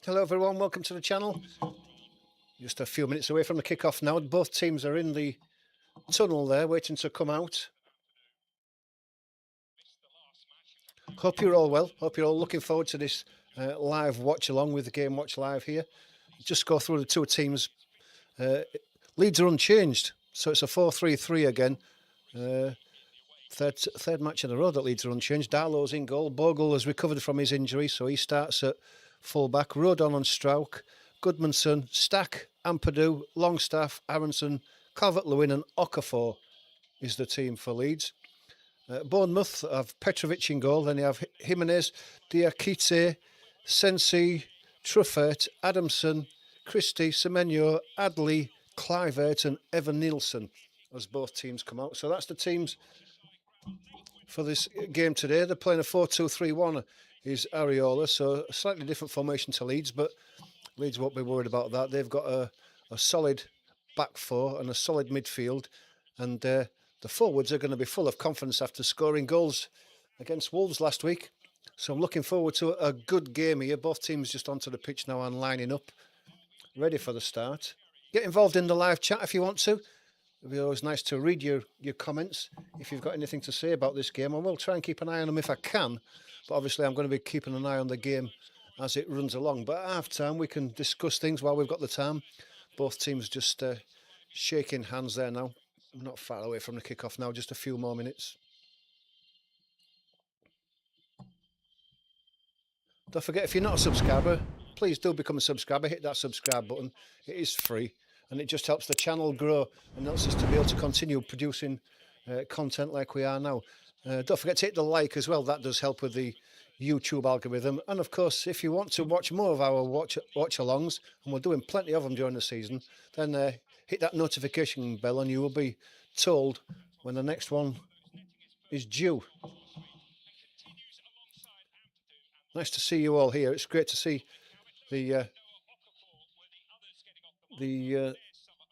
Hello everyone, welcome to the channel. Just a few minutes away from the kick-off now. Both teams are in the tunnel there waiting to come out. Hope you're all well. Hope you're all looking forward to this live watch along with the Game Watch Live here. Just go through the two teams. Leeds are unchanged, so it's a 4-3-3 again. Third match in a row that Leeds are unchanged. Darlow's in goal. Bogle has recovered from his injury, so he starts at full-back. Rodon on Strauch, Goodmanson, Stack, Ampadu, Longstaff, Aronson, Calvert-Lewin and Okafor is the team for Leeds. Bournemouth have Petrovic in goal. Then you have Jimenez, Diakite, Sensi, Truffert, Adamson, Christie, Semenyo, Adley, Clivert and Evan Nielsen as both teams come out. So that's the teams for this game today. They're playing a 4-2-3-1 is Areola, so a slightly different formation to Leeds, but Leeds won't be worried about that. They've got a solid back four and a solid midfield, and the forwards are going to be full of confidence after scoring goals against Wolves last week. So I'm looking forward to a good game here. Both teams just onto the pitch now and lining up, ready for the start. Get involved in the live chat if you want to. It'll be always nice to read your comments if you've got anything to say about this game. I will try and keep an eye on them if I can, but obviously I'm going to be keeping an eye on the game as it runs along. But at half-time we can discuss things while we've got the time. Both teams just shaking hands there now. I'm not far away from the kick-off now, just a few more minutes. Don't forget, if you're not a subscriber, please do become a subscriber. Hit that subscribe button. It is free. And it just helps the channel grow and helps us to be able to continue producing content like we are now. Don't forget to hit the like as well. That does help with the YouTube algorithm. And of course, if you want to watch more of our watch-alongs, and we're doing plenty of them during the season, then hit that notification bell and you will be told when the next one is due. Nice to see you all here. It's great to see the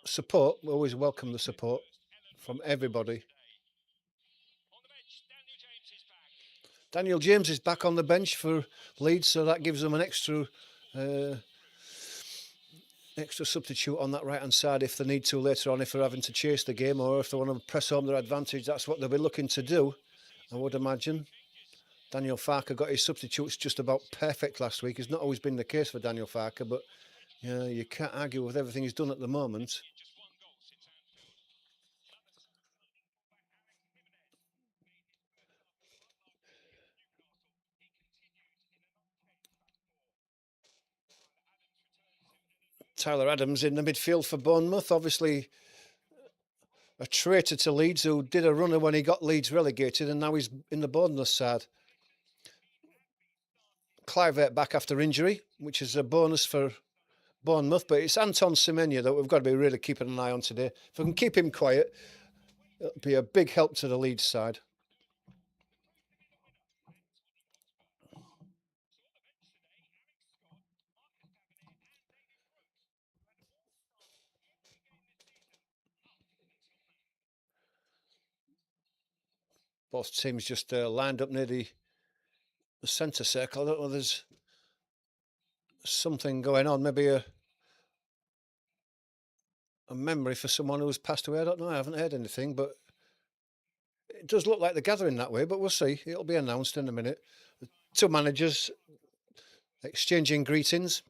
support. We always welcome the support from everybody. Daniel James is back on the bench for Leeds, so that gives them an extra substitute on that right-hand side if they need to later on, if they're having to chase the game or if they want to press home their advantage. That's what they'll be looking to do, I would imagine. Daniel Farker got his substitutes just about perfect last week. It's not always been the case for Daniel Farker, but you can't argue with everything he's done at the moment. Tyler Adams in the midfield for Bournemouth, obviously a traitor to Leeds, who did a runner when he got Leeds relegated, and now he's in the Bournemouth side. Clivert back after injury, which is a bonus for Bournemouth, but it's Anton Semenyo that we've got to be really keeping an eye on today. If we can keep him quiet, it'll be a big help to the Leeds side. Both teams just lined up near the centre circle. I don't know, there's something going on, maybe a memory for someone who's passed away. I don't know, I haven't heard anything, but it does look like they're gathering that way, but we'll see. It'll be announced in a minute. The two managers exchanging greetings.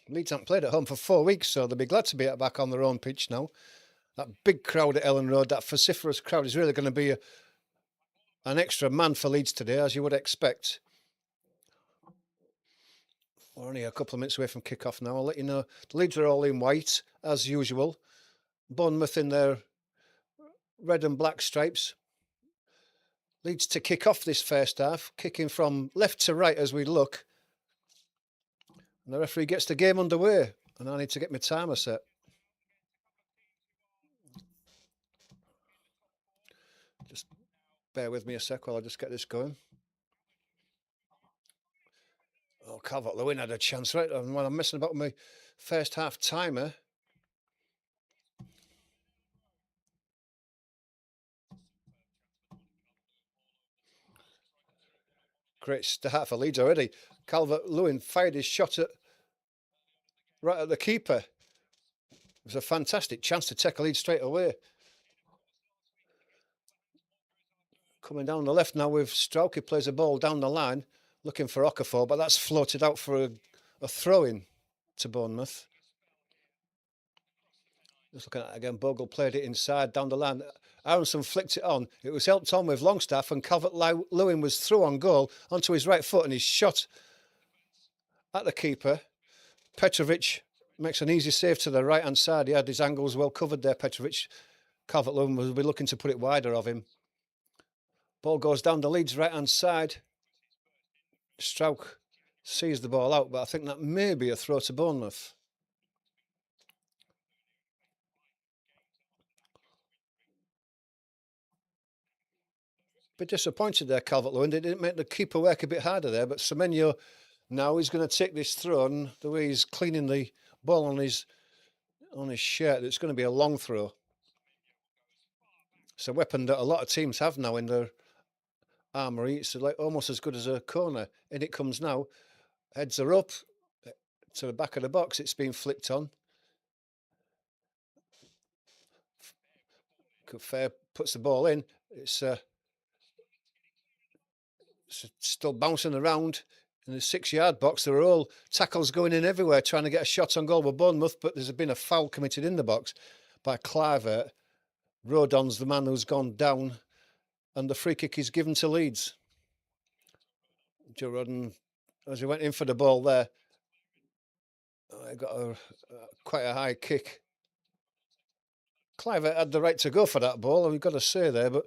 Leeds haven't played at home for 4 weeks, so they'll be glad to be back on their own pitch now. That big crowd at Elland Road, that vociferous crowd, is really going to be an extra man for Leeds today, as you would expect. We're only a couple of minutes away from kick-off now. I'll let you know. The Leeds are all in white, as usual. Bournemouth in their red and black stripes. Leeds to kick off this first half, kicking from left to right as we look. And the referee gets the game underway, and I need to get my timer set. Just bear with me a sec while I just get this going. Oh, Calvert-Lewin had a chance, right? And when I'm messing about with my first half timer, Great start for Leeds already. Calvert-Lewin fired his shot right at the keeper. It was a fantastic chance to take a lead straight away. Coming down the left now with Strauch. He plays a ball down the line, looking for Okafor, but that's floated out for a throw-in to Bournemouth. Just looking at it again, Bogle played it inside, down the line. Aronson flicked it on. It was helped on with Longstaff, and Calvert-Lewin was through on goal onto his right foot, and his shot at the keeper. Petrovic makes an easy save to the right-hand side. He had his angles well covered there, Petrovic. Calvert-Lewin will be looking to put it wider of him. Ball goes down the Leeds right-hand side. Strauch sees the ball out, but I think that may be a throw to Bournemouth. Bit disappointed there, Calvert-Lewin. They didn't make the keeper work a bit harder there, but Semenyo now is going to take this throw, and the way he's cleaning the ball on his shirt, it's going to be a long throw. It's a weapon that a lot of teams have now in their armoury. It's like almost as good as a corner. In it comes now. Heads are up to the back of the box. It's been flicked on. Fair puts the ball in. It's still bouncing around in the 6-yard box. There are all tackles going in everywhere, trying to get a shot on goal with Bournemouth, but there's been a foul committed in the box by Cliver. Rodon's the man who's gone down, and the free kick is given to Leeds. Joe Rodon, as he went in for the ball there, got quite a high kick. Cliver had the right to go for that ball, we've got to say there, but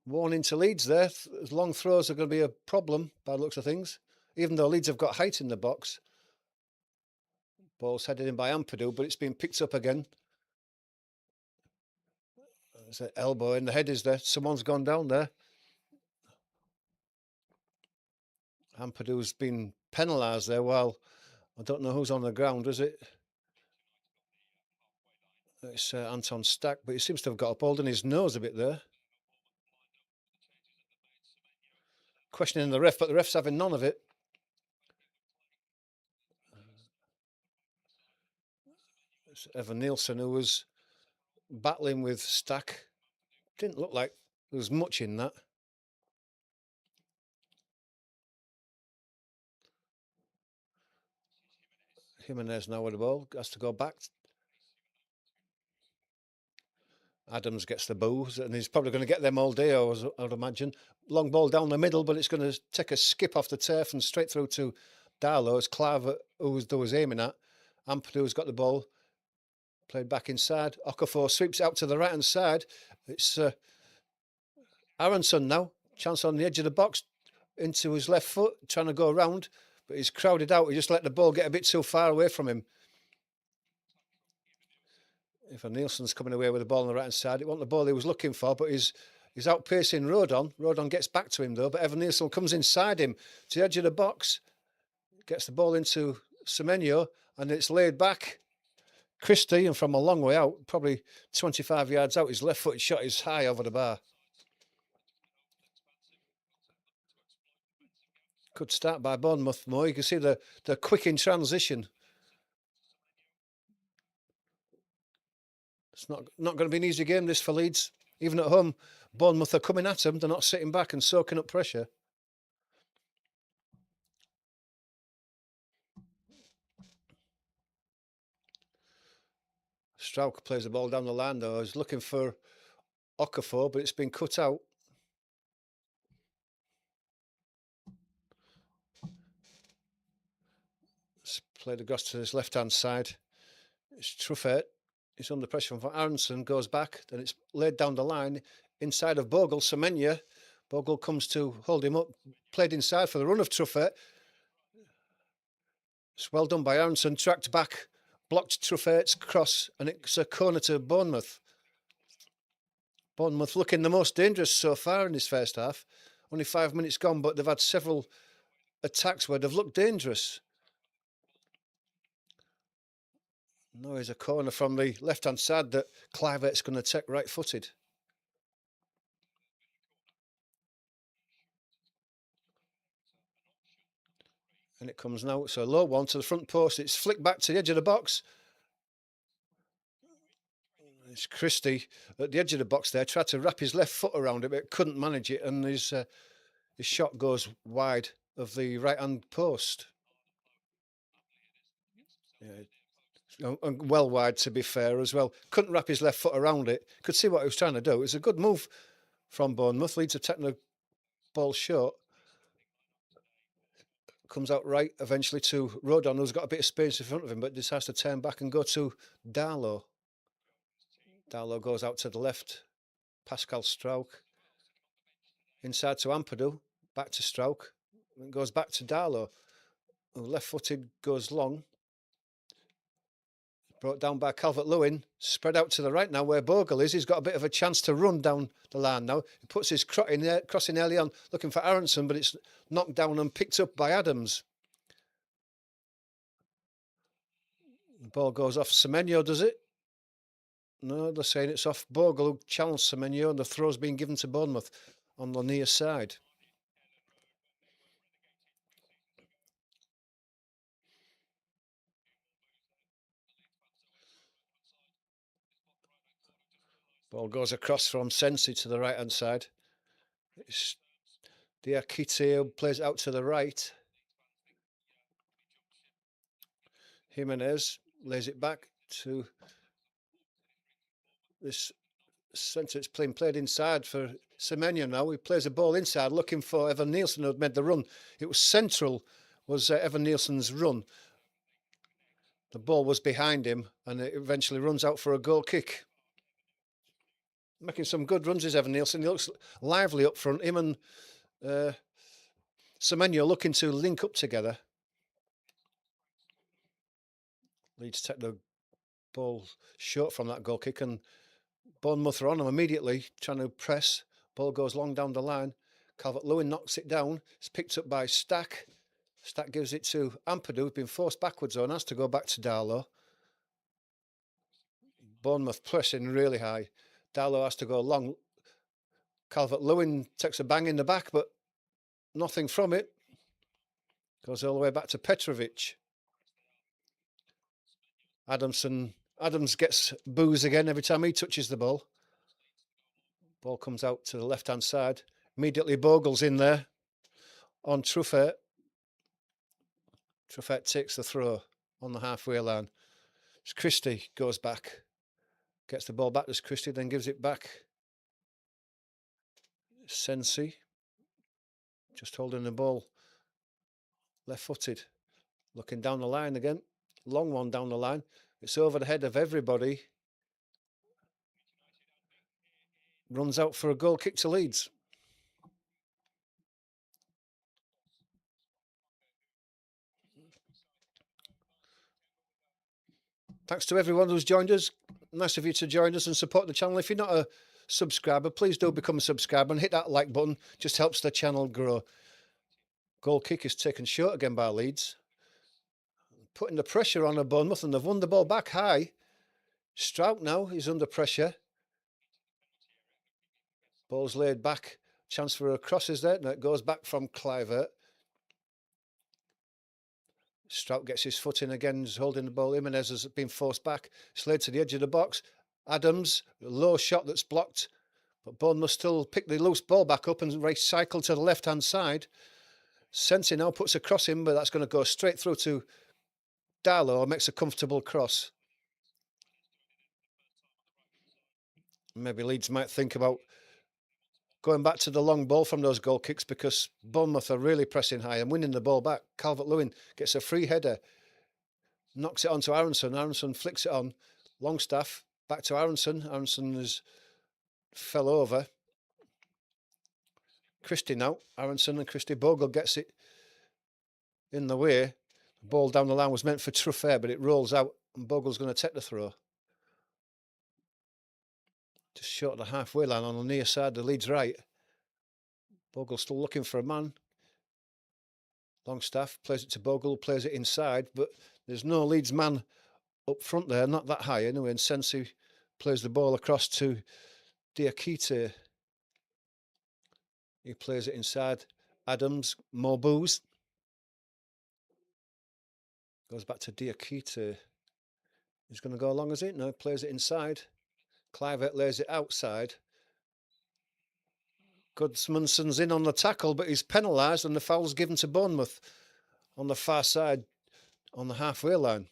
warning to Leeds there. Long throws are going to be a problem by the looks of things, even though Leeds have got height in the box. Ball's headed in by Ampadu, but it's been picked up again. There's an elbow in the head, is there? Someone's gone down there. Ampadu's been penalised there. While I don't know who's on the ground, is it? It's Anton Stack, but he seems to have got up holding his nose a bit there. Questioning the ref, but the ref's having none of it. It's Evan Nielsen, who was battling with Stack. Didn't look like there was much in that. Jimenez now with the ball, has to go back. Adams gets the boos, and he's probably going to get them all day, I would imagine. Long ball down the middle, but it's going to take a skip off the turf and straight through to Darlow. It's Cliver who was aiming at. Ampadu's got the ball. Played back inside. Okafor sweeps out to the right-hand side. It's Aronson now. Chance on the edge of the box. Into his left foot, trying to go around. But he's crowded out. He just let the ball get a bit too far away from him. If Nielsen's coming away with the ball on the right-hand side, it wasn't the ball he was looking for, but he's outpacing Rodon. Rodon gets back to him, though, but Evan Nielsen comes inside him to the edge of the box. Gets the ball into Semenyo, and it's laid back. Christie, and from a long way out, probably 25 yards out, his left-footed shot is high over the bar. Good start by Bournemouth, Mo. You can see the quick in transition. It's not going to be an easy game, this, for Leeds. Even at home, Bournemouth are coming at them. They're not sitting back and soaking up pressure. Strauch plays the ball down the line, though. He's looking for Okafor, but it's been cut out. It's played across to his left-hand side. It's Truffert. He's under pressure from Aronson, goes back. Then it's laid down the line inside of Bogle. Semenya. Bogle comes to hold him up. Played inside for the run of Truffert. It's well done by Aronson. Tracked back. Blocked Truffert's cross. And it's a corner to Bournemouth. Bournemouth looking the most dangerous so far in this first half. Only 5 minutes gone, but they've had several attacks where they've looked dangerous. No, here's a corner from the left-hand side that Clivert's going to take right-footed. And it comes now. So a low one to the front post. It's flicked back to the edge of the box. It's Christie at the edge of the box there. Tried to wrap his left foot around it, but couldn't manage it. And his shot goes wide of the right-hand post. Yeah, and well wide, to be fair, as well. Couldn't wrap his left foot around it. Could see what he was trying to do. It was a good move from Bournemouth. Leeds are taking the ball short. Comes out right eventually to Rodon, who's got a bit of space in front of him, but decides to turn back and go to Darlow. Darlow goes out to the left. Pascal Strauch. Inside to Ampadu. Back to Strauch. And goes back to Darlow. Left-footed, goes long. Brought down by Calvert-Lewin. Spread out to the right now where Bogle is. He's got a bit of a chance to run down the line now. He puts his crossing early on, looking for Aronson, but it's knocked down and picked up by Adams. The ball goes off Semenyo, does it? No, they're saying it's off Bogle, who challenged Semenyo, and the throw's been given to Bournemouth on the near side. Ball goes across from Sensi to the right-hand side. It's Diakite who plays it out to the right. Jimenez lays it back to this centre. It's played inside for Semenyo now. He plays the ball inside, looking for Evan Nielsen, who had made the run. It was central, was Evan Nielsen's run. The ball was behind him, and it eventually runs out for a goal kick. Making some good runs is Evan Nielsen. He looks lively up front. Him and Semenyo looking to link up together. Leeds take the ball short from that goal kick, and Bournemouth are on him immediately, trying to press. Ball goes long down the line. Calvert-Lewin knocks it down. It's picked up by Stack. Stack gives it to Ampadu, who's been forced backwards on, has to go back to Darlow. Bournemouth pressing really high. Darlow has to go long. Calvert-Lewin takes a bang in the back, but nothing from it. Goes all the way back to Petrovic. Adams gets boos again every time he touches the ball. Ball comes out to the left-hand side. Immediately Bogle's in there on Truffert. Truffert takes the throw on the halfway line. It's Christie goes back. Gets the ball back to Christie, then gives it back. Sensi. Just holding the ball. Left-footed. Looking down the line again. Long one down the line. It's over the head of everybody. Runs out for a goal kick to Leeds. Thanks to everyone who's joined us. Nice of you to join us and support the channel. If you're not a subscriber, please do become a subscriber and hit that like button. Just helps the channel grow. Goal kick is taken short again by Leeds. Putting the pressure on Bournemouth, and they've won the ball back high. Strout now is under pressure. Ball's laid back. Chance for a cross is there. No, it goes back from Clivert. Strout gets his foot in again, is holding the ball. Jimenez has been forced back. Slid to the edge of the box. Adams, low shot that's blocked. But Bournemouth still pick the loose ball back up and recycle to the left-hand side. Sensi now puts a cross in, but that's going to go straight through to Darlow. Makes a comfortable cross. Maybe Leeds might think about going back to the long ball from those goal kicks, because Bournemouth are really pressing high and winning the ball back. Calvert-Lewin gets a free header, knocks it onto Aronson. Aronson flicks it on. Longstaff back to Aronson. Aronson has fell over. Christie now. Aronson and Christie. Bogle gets it in the way. The ball down the line was meant for Truffert, but it rolls out, and Bogle's going to take the throw. Just short of the halfway line on the near side, the Leeds right. Bogle still looking for a man. Longstaff plays it to Bogle, plays it inside, but there's no Leeds man up front there, not that high anyway, and Sensi plays the ball across to Diakite. He plays it inside. Adams, more boos. Goes back to Diakite. He's going to go along, is it? No, plays it inside. Clivert lays it outside. Gudmundson's in on the tackle, but he's penalised and the foul's given to Bournemouth on the far side on the halfway line.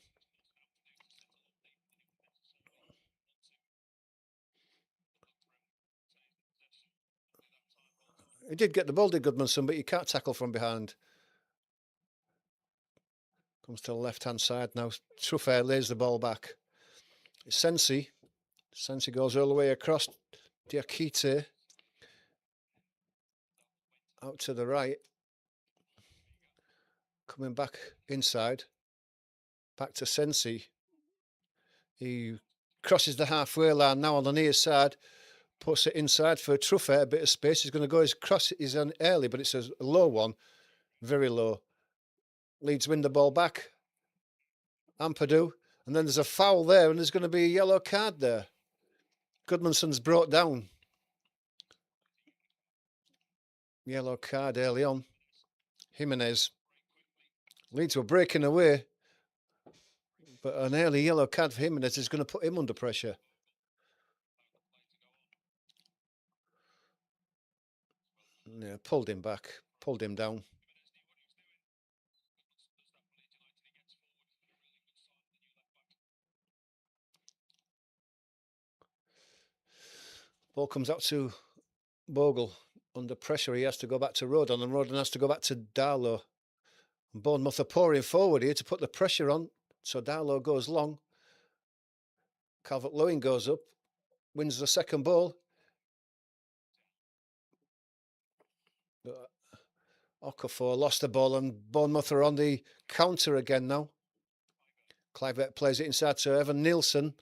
He did get the ball, did Gudmundsson, but you can't tackle from behind. Comes to the left-hand side now. Truffert lays the ball back. It's Sensi. Sensi goes all the way across. Diakite out to the right. Coming back inside. Back to Sensi. He crosses the halfway line now on the near side. Puts it inside for Truffert, a bit of space. He's going to go his cross. He's an early, but it's a low one. Very low. Leeds win the ball back. Ampadu. And then there's a foul there, and there's going to be a yellow card there. Gudmundsson's brought down. Yellow card early on. Jimenez. Leeds were breaking away. But an early yellow card for Jimenez is going to put him under pressure. Yeah, pulled him back. Pulled him down. Ball comes out to Bogle. Under pressure, he has to go back to Rodon, and Rodon has to go back to Darlow. And Bournemouth are pouring forward here to put the pressure on. So Darlow goes long. Calvert-Lewin goes up, wins the second ball. Okafor lost the ball, and Bournemouth are on the counter again now. Clivert plays it inside to Evan Nielsen.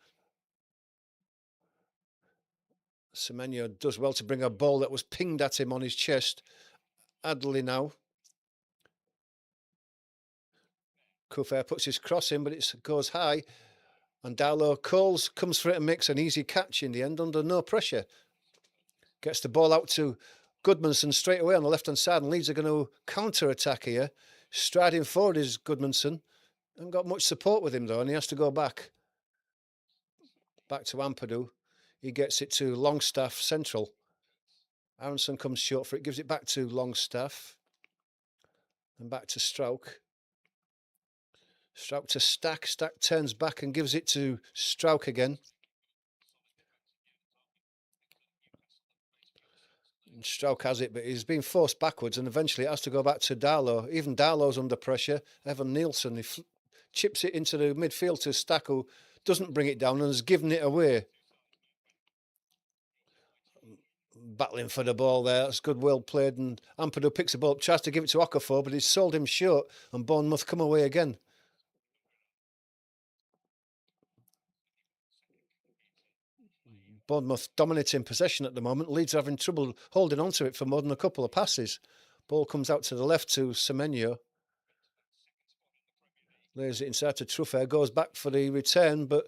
Semenyo does well to bring a ball that was pinged at him on his chest. Adley now. Kufair puts his cross in, but it goes high. And Darlow Coles comes for it and makes an easy catch in the end under no pressure. Gets the ball out to Gudmundsson straight away on the left-hand side, and Leeds are going to counter-attack here. Striding forward is Gudmundsson. Hasn't got much support with him, though, and he has to go back. Back to Ampadu. He gets it to Longstaff, central. Aronson comes short for it, gives it back to Longstaff. And back to Strauch. Strauch to Stack. Stack turns back and gives it to Strauch again. And Strauch has it, but he's been forced backwards, and eventually it has to go back to Darlow. Even Darlow's under pressure. Evan Nielsen, he chips it into the midfield to Stack, who doesn't bring it down and has given it away. Battling for the ball there. That's good, well played. And Ampadu picks the ball up, tries to give it to Okafor, but he's sold him short, and Bournemouth come away again. Bournemouth dominating possession at the moment. Leeds are having trouble holding on to it for more than a couple of passes. Ball comes out to the left to Semenyo. Lays it inside to Truffert. Goes back for the return, but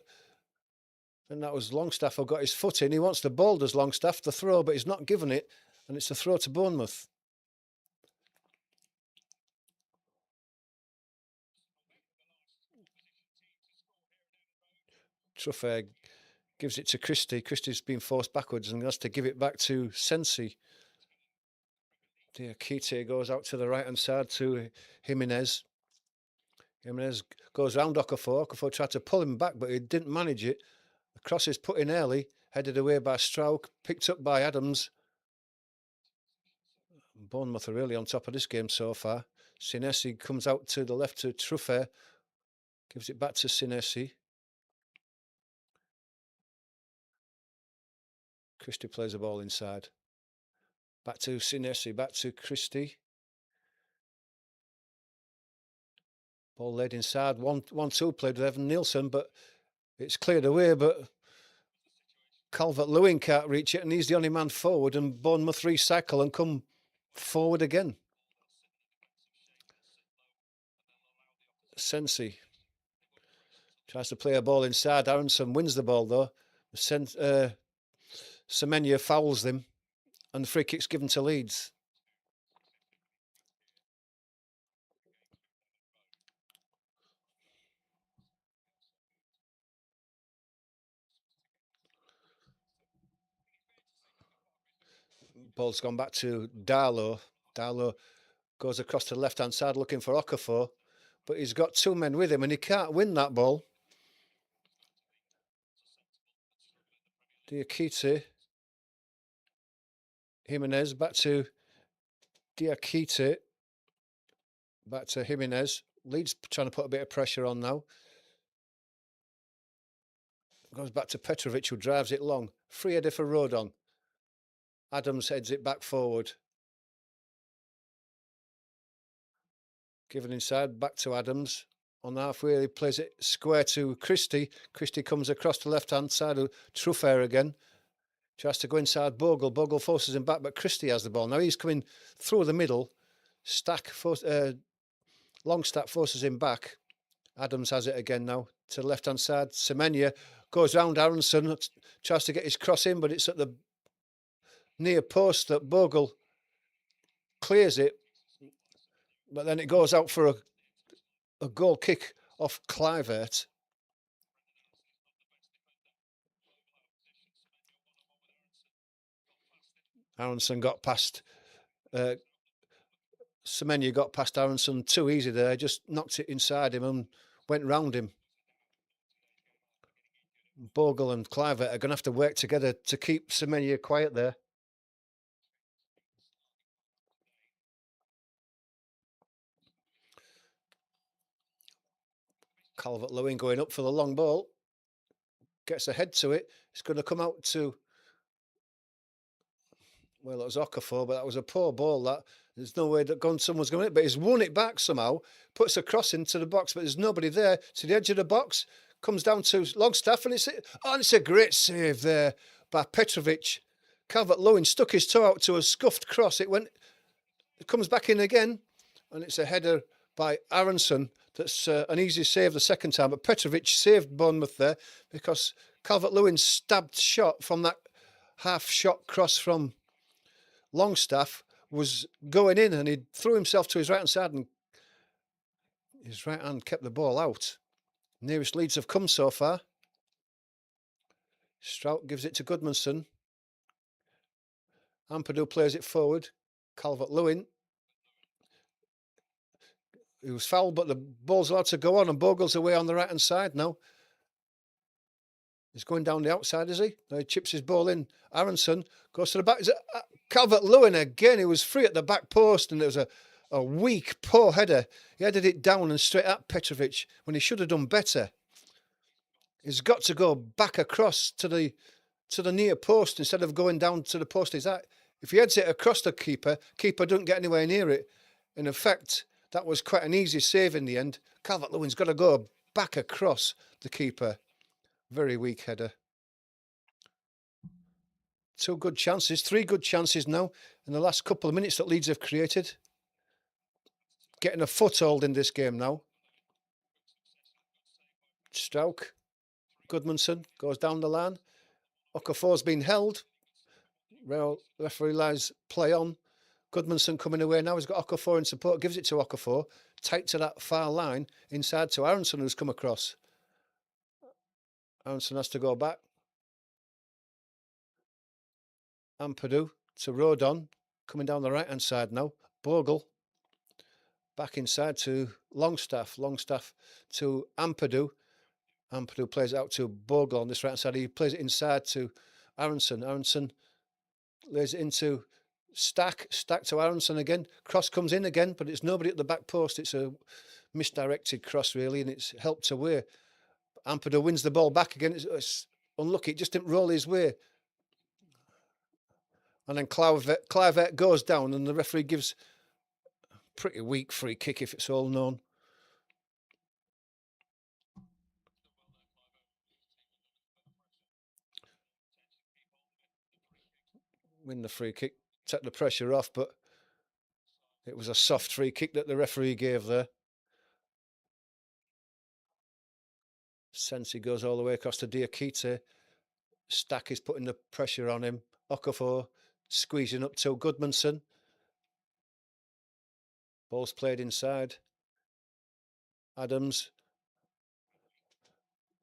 then that was Longstaff who got his foot in. He wants the ball, does Longstaff, the throw, but he's not given it. And it's a throw to Bournemouth. Truffert gives it to Christie. Christie's been forced backwards and has to give it back to Sensi. Diakite goes out to the right-hand side to Jimenez. Jimenez goes round Okafor. Okafor tried to pull him back, but he didn't manage it. The cross is put in early, headed away by Strauch, picked up by Adams. Bournemouth are really on top of this game so far. Sinesi comes out to the left to Truffert. Gives it back to Sinesi. Christie plays the ball inside. Back to Sinesi, back to Christie. Ball laid inside. 1-2 played with Evan Nielsen, but it's cleared away. But Calvert-Lewin can't reach it, and he's the only man forward. And Bournemouth recycle and come forward again. Sensi tries to play a ball inside. Aronson wins the ball, though. Semenyo fouls them, and the free kick's given to Leeds. Ball's gone back to Darlow. Darlow goes across to the left-hand side looking for Okafor, but he's got two men with him and he can't win that ball. Diakite. Jimenez back to Diakite. Back to Jimenez. Leeds trying to put a bit of pressure on now. Goes back to Petrovic, who drives it long. Free header for Rodon. Adams heads it back forward. Given inside, back to Adams. On the halfway, he plays it square to Christie. Christie comes across the left-hand side of Truffaut again. Tries to go inside Bogle. Bogle forces him back, but Christie has the ball. Now he's coming through the middle. Longstaff forces him back. Adams has it again now to the left-hand side. Semenya goes round Aronson, tries to get his cross in, but it's at the near post that Bogle clears it. But then it goes out for a goal kick off Kluivert. Aronson got past... Semenya got past Aronson too easy there, just knocked it inside him and went round him. Bogle and Kluivert are going to have to work together to keep Semenya quiet there. Calvert-Lewin going up for the long ball. Gets ahead to it. It's going to come out to... Well, it was Okafor, but that was a poor ball, that. There's no way that someone's going to hit, but he's won it back somehow, puts a cross into the box, but there's nobody there. To the edge of the box, comes down to Longstaff, and it's a great save there by Petrovic. Calvert-Lewin stuck his toe out to a scuffed cross. It comes back in again, and it's a header by Aronson. That's an easy save the second time, but Petrovic saved Bournemouth there because Calvert-Lewin stabbed shot from that half-shot cross from Longstaff was going in, and he threw himself to his right-hand side, and his right hand kept the ball out. Nearest Leeds have come so far. Strout gives it to Goodmanson. Ampadu plays it forward. Calvert-Lewin. He was fouled, but the ball's allowed to go on, and Bogle's away on the right-hand side now. He's going down the outside, is he? Now he chips his ball in. Aronson goes to the back. Calvert-Lewin again. He was free at the back post, and there was a weak, poor header. He headed it down and straight at Petrovic when he should have done better. He's got to go back across to the near post instead of going down to the post he's at. If he heads it across the keeper doesn't get anywhere near it. In effect, that was quite an easy save in the end. Calvert-Lewin's got to go back across the keeper. Very weak header. Three good chances now in the last couple of minutes that Leeds have created. Getting a foothold in this game now. Strauch. Goodmanson goes down the line. Okafor's been held. Referee lies play on. Goodmanson coming away now. He's got Okafor in support. Gives it to Okafor. Tight to that far line. Inside to Aronson, who's come across. Aronson has to go back. Ampadu to Rodon. Coming down the right-hand side now. Bogle. Back inside to Longstaff. Longstaff to Ampadu. Ampadu plays it out to Bogle on this right-hand side. He plays it inside to Aronson. Aronson lays it into Stack. Stack to Aronson again. Cross comes in again, but it's nobody at the back post. It's a misdirected cross, really, and it's helped away. Ampadu wins the ball back again. It's unlucky. It just didn't roll his way. And then Kluivert goes down, and the referee gives a pretty weak free kick, if it's all known. Win the free kick, take the pressure off, but it was a soft free kick that the referee gave there. Sensi goes all the way across to Diakite. Stack is putting the pressure on him. Okafor squeezing up to Goodmanson. Ball's played inside. Adams.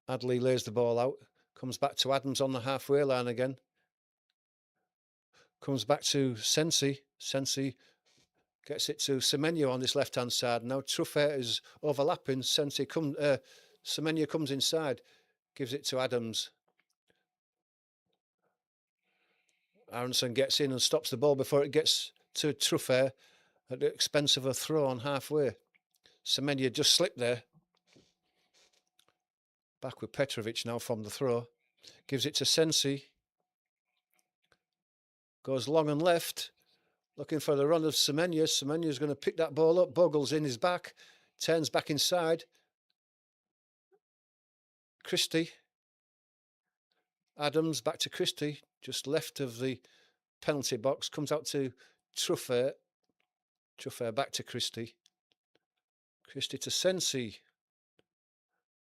Adley lays the ball out. Comes back to Adams on the halfway line again. Comes back to Sensi. Sensi gets it to Semenyo on this left-hand side. Now Truffet is overlapping. Semenyo comes inside, gives it to Adams. Aronson gets in and stops the ball before it gets to Truffet at the expense of a throw on halfway. Semenyo just slipped there. Back with Petrovic now from the throw. Gives it to Sensi. Goes long and left. Looking for the run of Semenyo. Semenyo's going to pick that ball up. Bogle's in his back. Turns back inside. Christie. Adams back to Christie. Just left of the penalty box. Comes out to Truffet. Truffet back to Christie. Christie to Sensi.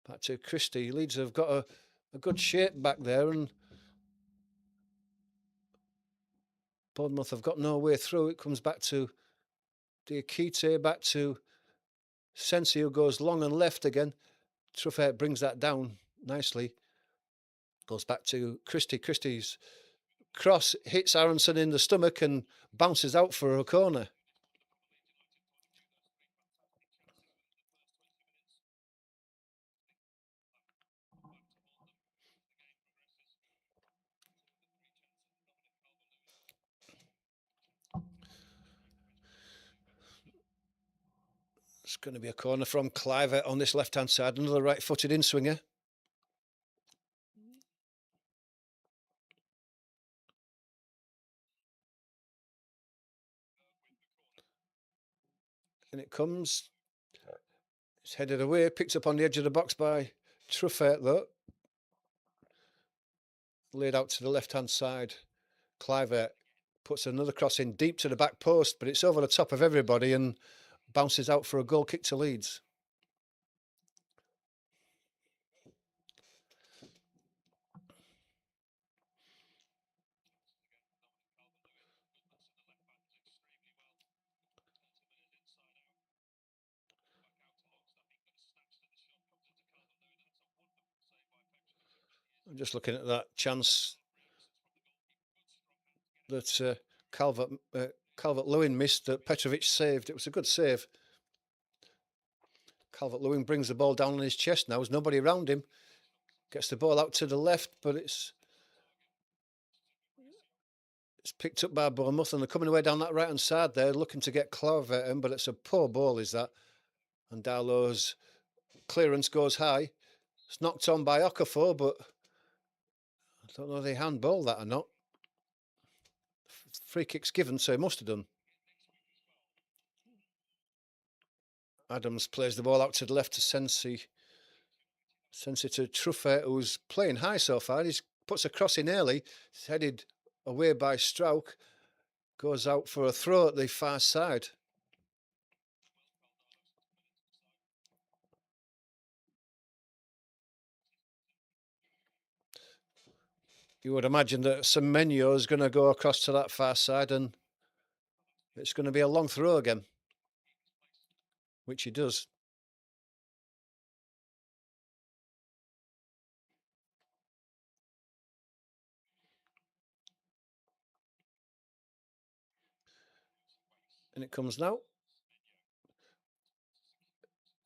Back to Christie. Leeds have got a good shape back there, and Bournemouth have got no way through. It comes back to Diakite, back to Sensi, who goes long and left again. Truffet brings that down nicely. Goes back to Christie. Christie's cross hits Aronson in the stomach and bounces out for a corner. It's going to be a corner from Cliver on this left-hand side. Another right-footed in-swinger. And it comes. It's headed away. Picked up on the edge of the box by Truffet, though. Laid out to the left-hand side. Cliver puts another cross in deep to the back post, but it's over the top of everybody and bounces out for a goal kick to Leeds. I'm just looking at that chance that Calvert-Lewin missed that Petrovic saved. It was a good save. Calvert-Lewin brings the ball down on his chest now. There's nobody around him. Gets the ball out to the left, but it's picked up by Bournemouth, and they're coming away down that right-hand side there, looking to get Claver in, but it's a poor ball, is that? And Darlow's clearance goes high. It's knocked on by Okafor, but I don't know if they handball that or not. Free kick's given, so he must have done. Adams plays the ball out to the left to Sensi. Sensi to Truffet, who's playing high so far. He puts a cross in early. It's headed away by Strauch. Goes out for a throw at the far side. You would imagine that Semenyo is going to go across to that far side, and it's going to be a long throw again, which he does. And it comes now.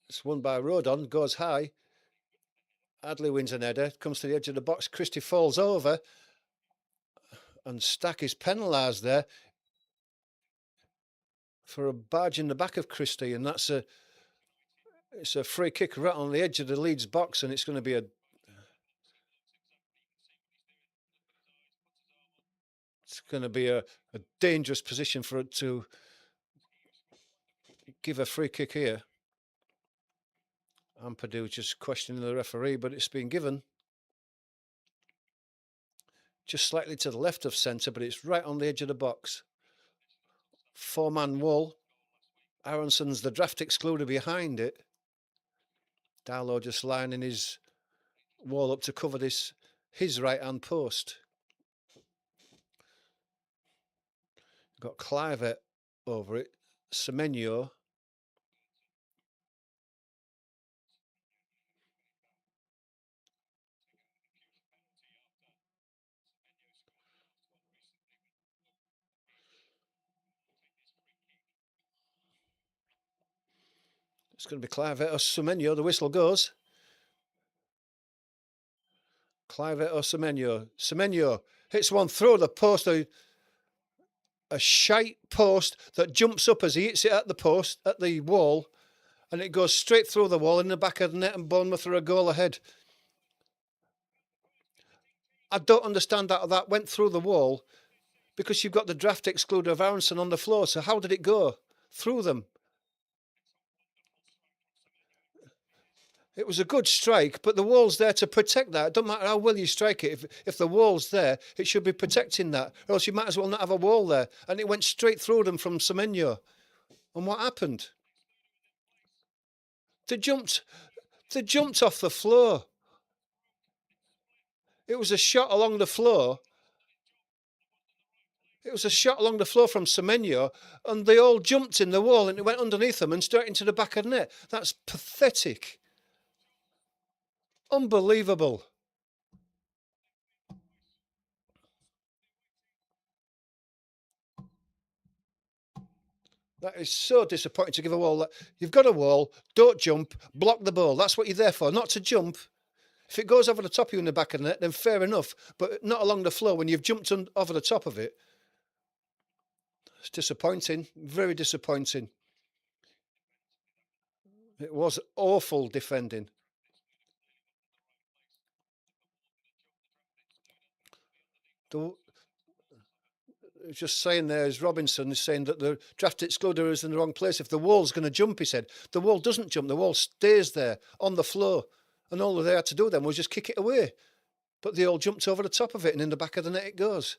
It's won by Rodon, goes high. Adley wins an header, comes to the edge of the box. Christie falls over, and Stack is penalised there for a barge in the back of Christie, and it's a free kick right on the edge of the Leeds box, and it's going to be a dangerous position for it to give a free kick here. Ampadu just questioning the referee, but it's been given. Just slightly to the left of centre, but it's right on the edge of the box. Four-man wall. Aronson's the draft excluder behind it. Darlow just lining his wall up to cover his right-hand post. Got Cliver over it. Semenyo. It's going to be Clive or Semenyo. The whistle goes. Clive or Semenyo. Semenyo hits one through the post. A shite post that jumps up as he hits it at the post, at the wall, and it goes straight through the wall in the back of the net, and Bournemouth are a goal ahead. I don't understand that went through the wall, because you've got the draft excluder of Aronson on the floor. So how did it go through them? It was a good strike, but the wall's there to protect that. It doesn't matter how well you strike it. If the wall's there, it should be protecting that. Or else you might as well not have a wall there. And it went straight through them from Semenyo. And what happened? They jumped off the floor. It was a shot along the floor. It was a shot along the floor from Semenyo, and they all jumped in the wall, and it went underneath them and straight into the back of the net. That's pathetic. Unbelievable. That is so disappointing to give a wall. You've got a wall, don't jump, block the ball. That's what you're there for, not to jump. If it goes over the top of you in the back of the net, then fair enough, but not along the floor when you've jumped over the top of it. It's disappointing, very disappointing. It was awful defending. Just saying there, as Robinson is saying that the draft excluder is in the wrong place. If the wall's going to jump, he said, the wall doesn't jump. The wall stays there on the floor. And all they had to do then was just kick it away. But they all jumped over the top of it, and in the back of the net it goes.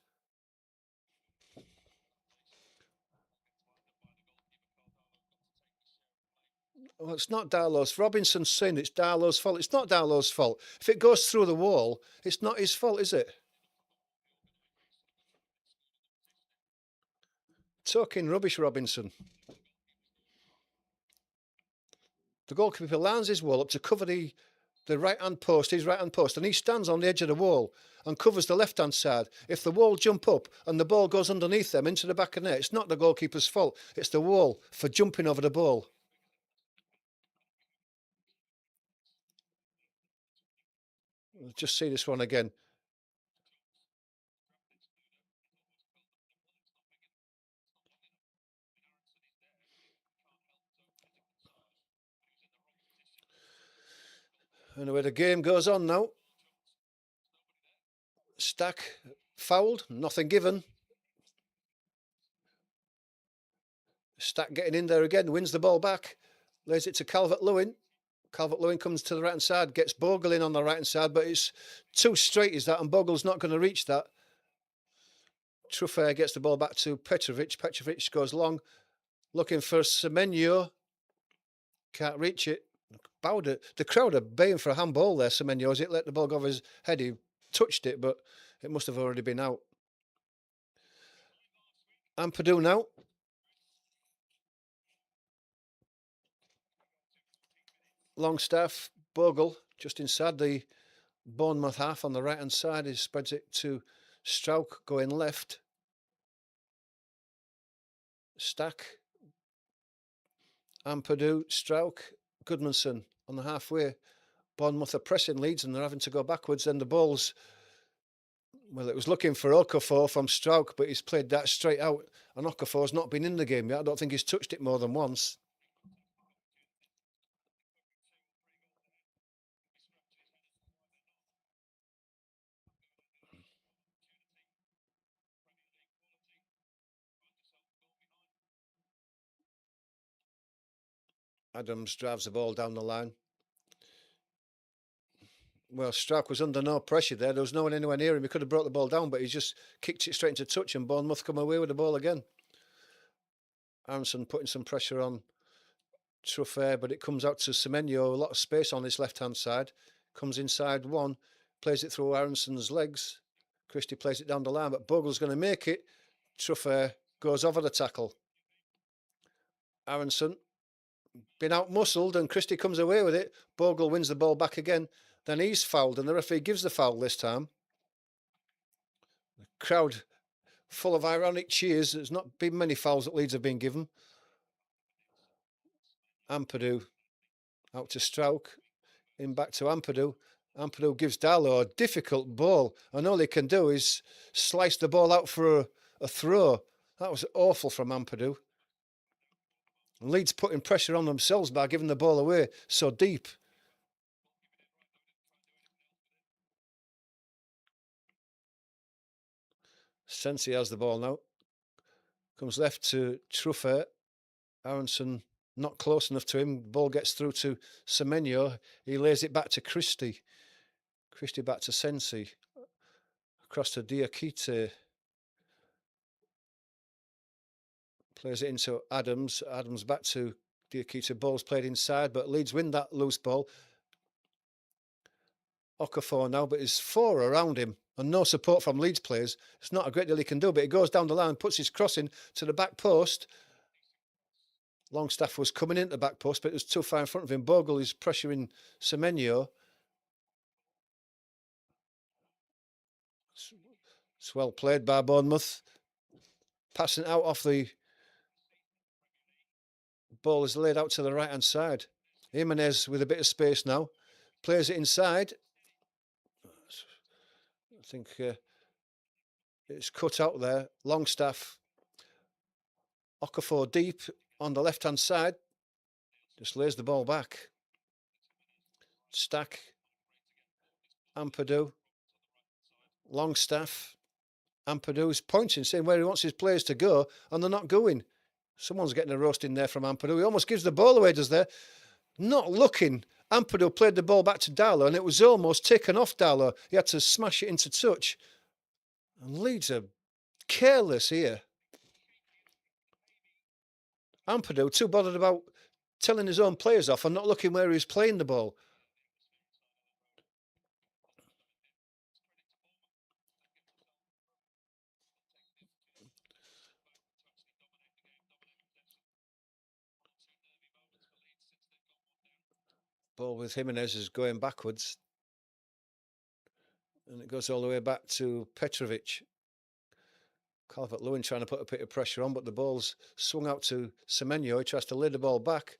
Well, it's not Darlow's. Robinson's saying it's Darlow's fault. It's not Darlow's fault. If it goes through the wall, it's not his fault, is it? Talking rubbish, Robinson. The goalkeeper lines his wall up to cover the right-hand post, his right-hand post, and he stands on the edge of the wall and covers the left-hand side. If the wall jump up and the ball goes underneath them into the back of the net, it's not the goalkeeper's fault. It's the wall for jumping over the ball. Let's just see this one again. Anyway, the game goes on now. Stack fouled, nothing given. Stack getting in there again, wins the ball back, lays it to Calvert-Lewin. Calvert-Lewin comes to the right-hand side, gets Bogle in on the right-hand side, but it's too straight, is that, and Bogle's not going to reach that. Truffert gets the ball back to Petrovic. Petrovic goes long, looking for Semenyo. Can't reach it. Bowder. The crowd are baying for a handball there, Semenyo, as it let the ball go over his head. He touched it, but it must have already been out. Ampadu now. Longstaff, Bogle, just inside the Bournemouth half on the right-hand side. He spreads it to Strauch going left. Stack, Ampadu, Strauch, Goodmanson on the halfway. Bournemouth are pressing Leeds and they're having to go backwards. Then the ball's, well, it was looking for Okafor from Strauch, but he's played that straight out. And Okafor's not been in the game yet. I don't think he's touched it more than once. Adams drives the ball down the line. Well, Strauch was under no pressure there. There was no one anywhere near him. He could have brought the ball down, but he just kicked it straight into touch and Bournemouth come away with the ball again. Aronson putting some pressure on Truffert, but it comes out to Semenyo. A lot of space on his left-hand side. Comes inside one, plays it through Aronson's legs. Christie plays it down the line, but Bogle's going to make it. Truffert goes over the tackle. Aronson been out-muscled and Christie comes away with it. Bogle wins the ball back again. Then he's fouled and the referee gives the foul this time. The crowd full of ironic cheers. There's not been many fouls that Leeds have been given. Ampadu Out to Strauch. In back to Ampadu. Ampadu gives Darlow a difficult ball, and all he can do is slice the ball out for a throw. That was awful from Ampadu. And Leeds putting pressure on themselves by giving the ball away so deep. Sensi has the ball now. Comes left to Truffert. Aronson not close enough to him. Ball gets through to Semenyo. He lays it back to Christie. Christie back to Sensi. Across to Diakite. Plays it into Adams. Adams back to Diakite. Ball's played inside, but Leeds win that loose ball. Okafor now, but there's four around him and no support from Leeds players. It's not a great deal he can do, but he goes down the line, puts his crossing to the back post. Longstaff was coming into the back post, but it was too far in front of him. Bogle is pressuring Semenyo. It's well played by Bournemouth. Passing out off the ball is laid out to the right-hand side. Jimenez with a bit of space now. Plays it inside. I think it's cut out there. Longstaff. Okafor deep on the left-hand side. Just lays the ball back. Stack. Ampadu. Longstaff. Ampadu's pointing, saying where he wants his players to go, and they're not going. Someone's getting a roast in there from Ampadu. He almost gives the ball away, does there? Not looking. Ampadu played the ball back to Darlow, and it was almost taken off Darlow. He had to smash it into touch. And Leeds are careless here. Ampadu too bothered about telling his own players off and not looking where he was playing the ball. Ball with Jimenez is going backwards. And it goes all the way back to Petrovic. Calvert-Lewin trying to put a bit of pressure on, but the ball's swung out to Semenyo. He tries to lay the ball back.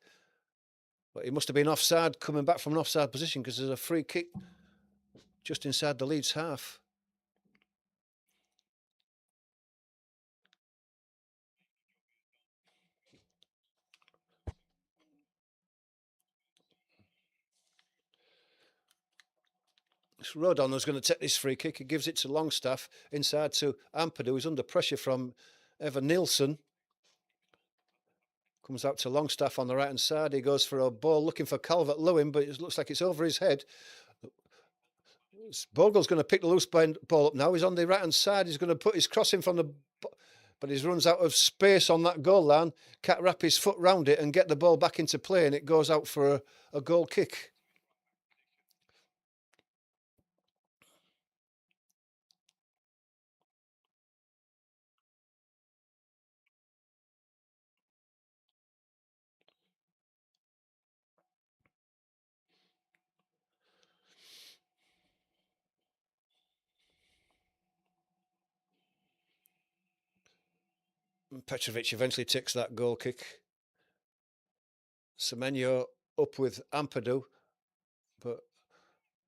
But he must have been offside, coming back from an offside position, because there's a free kick just inside the Leeds half. Rodon was going to take this free kick. He gives it to Longstaff inside to Ampadu, who's under pressure from Evan Nielsen. Comes out to Longstaff on the right hand side. He goes for a ball looking for Calvert-Lewin, but it looks like it's over his head. Bogle's going to pick the loose ball up now. He's on the right hand side. He's going to put his crossing from the... But he runs out of space on that goal line. Can't wrap his foot round it and get the ball back into play, and it goes out for a goal kick. Petrovic eventually takes that goal kick. Semenyo up with Ampadu, but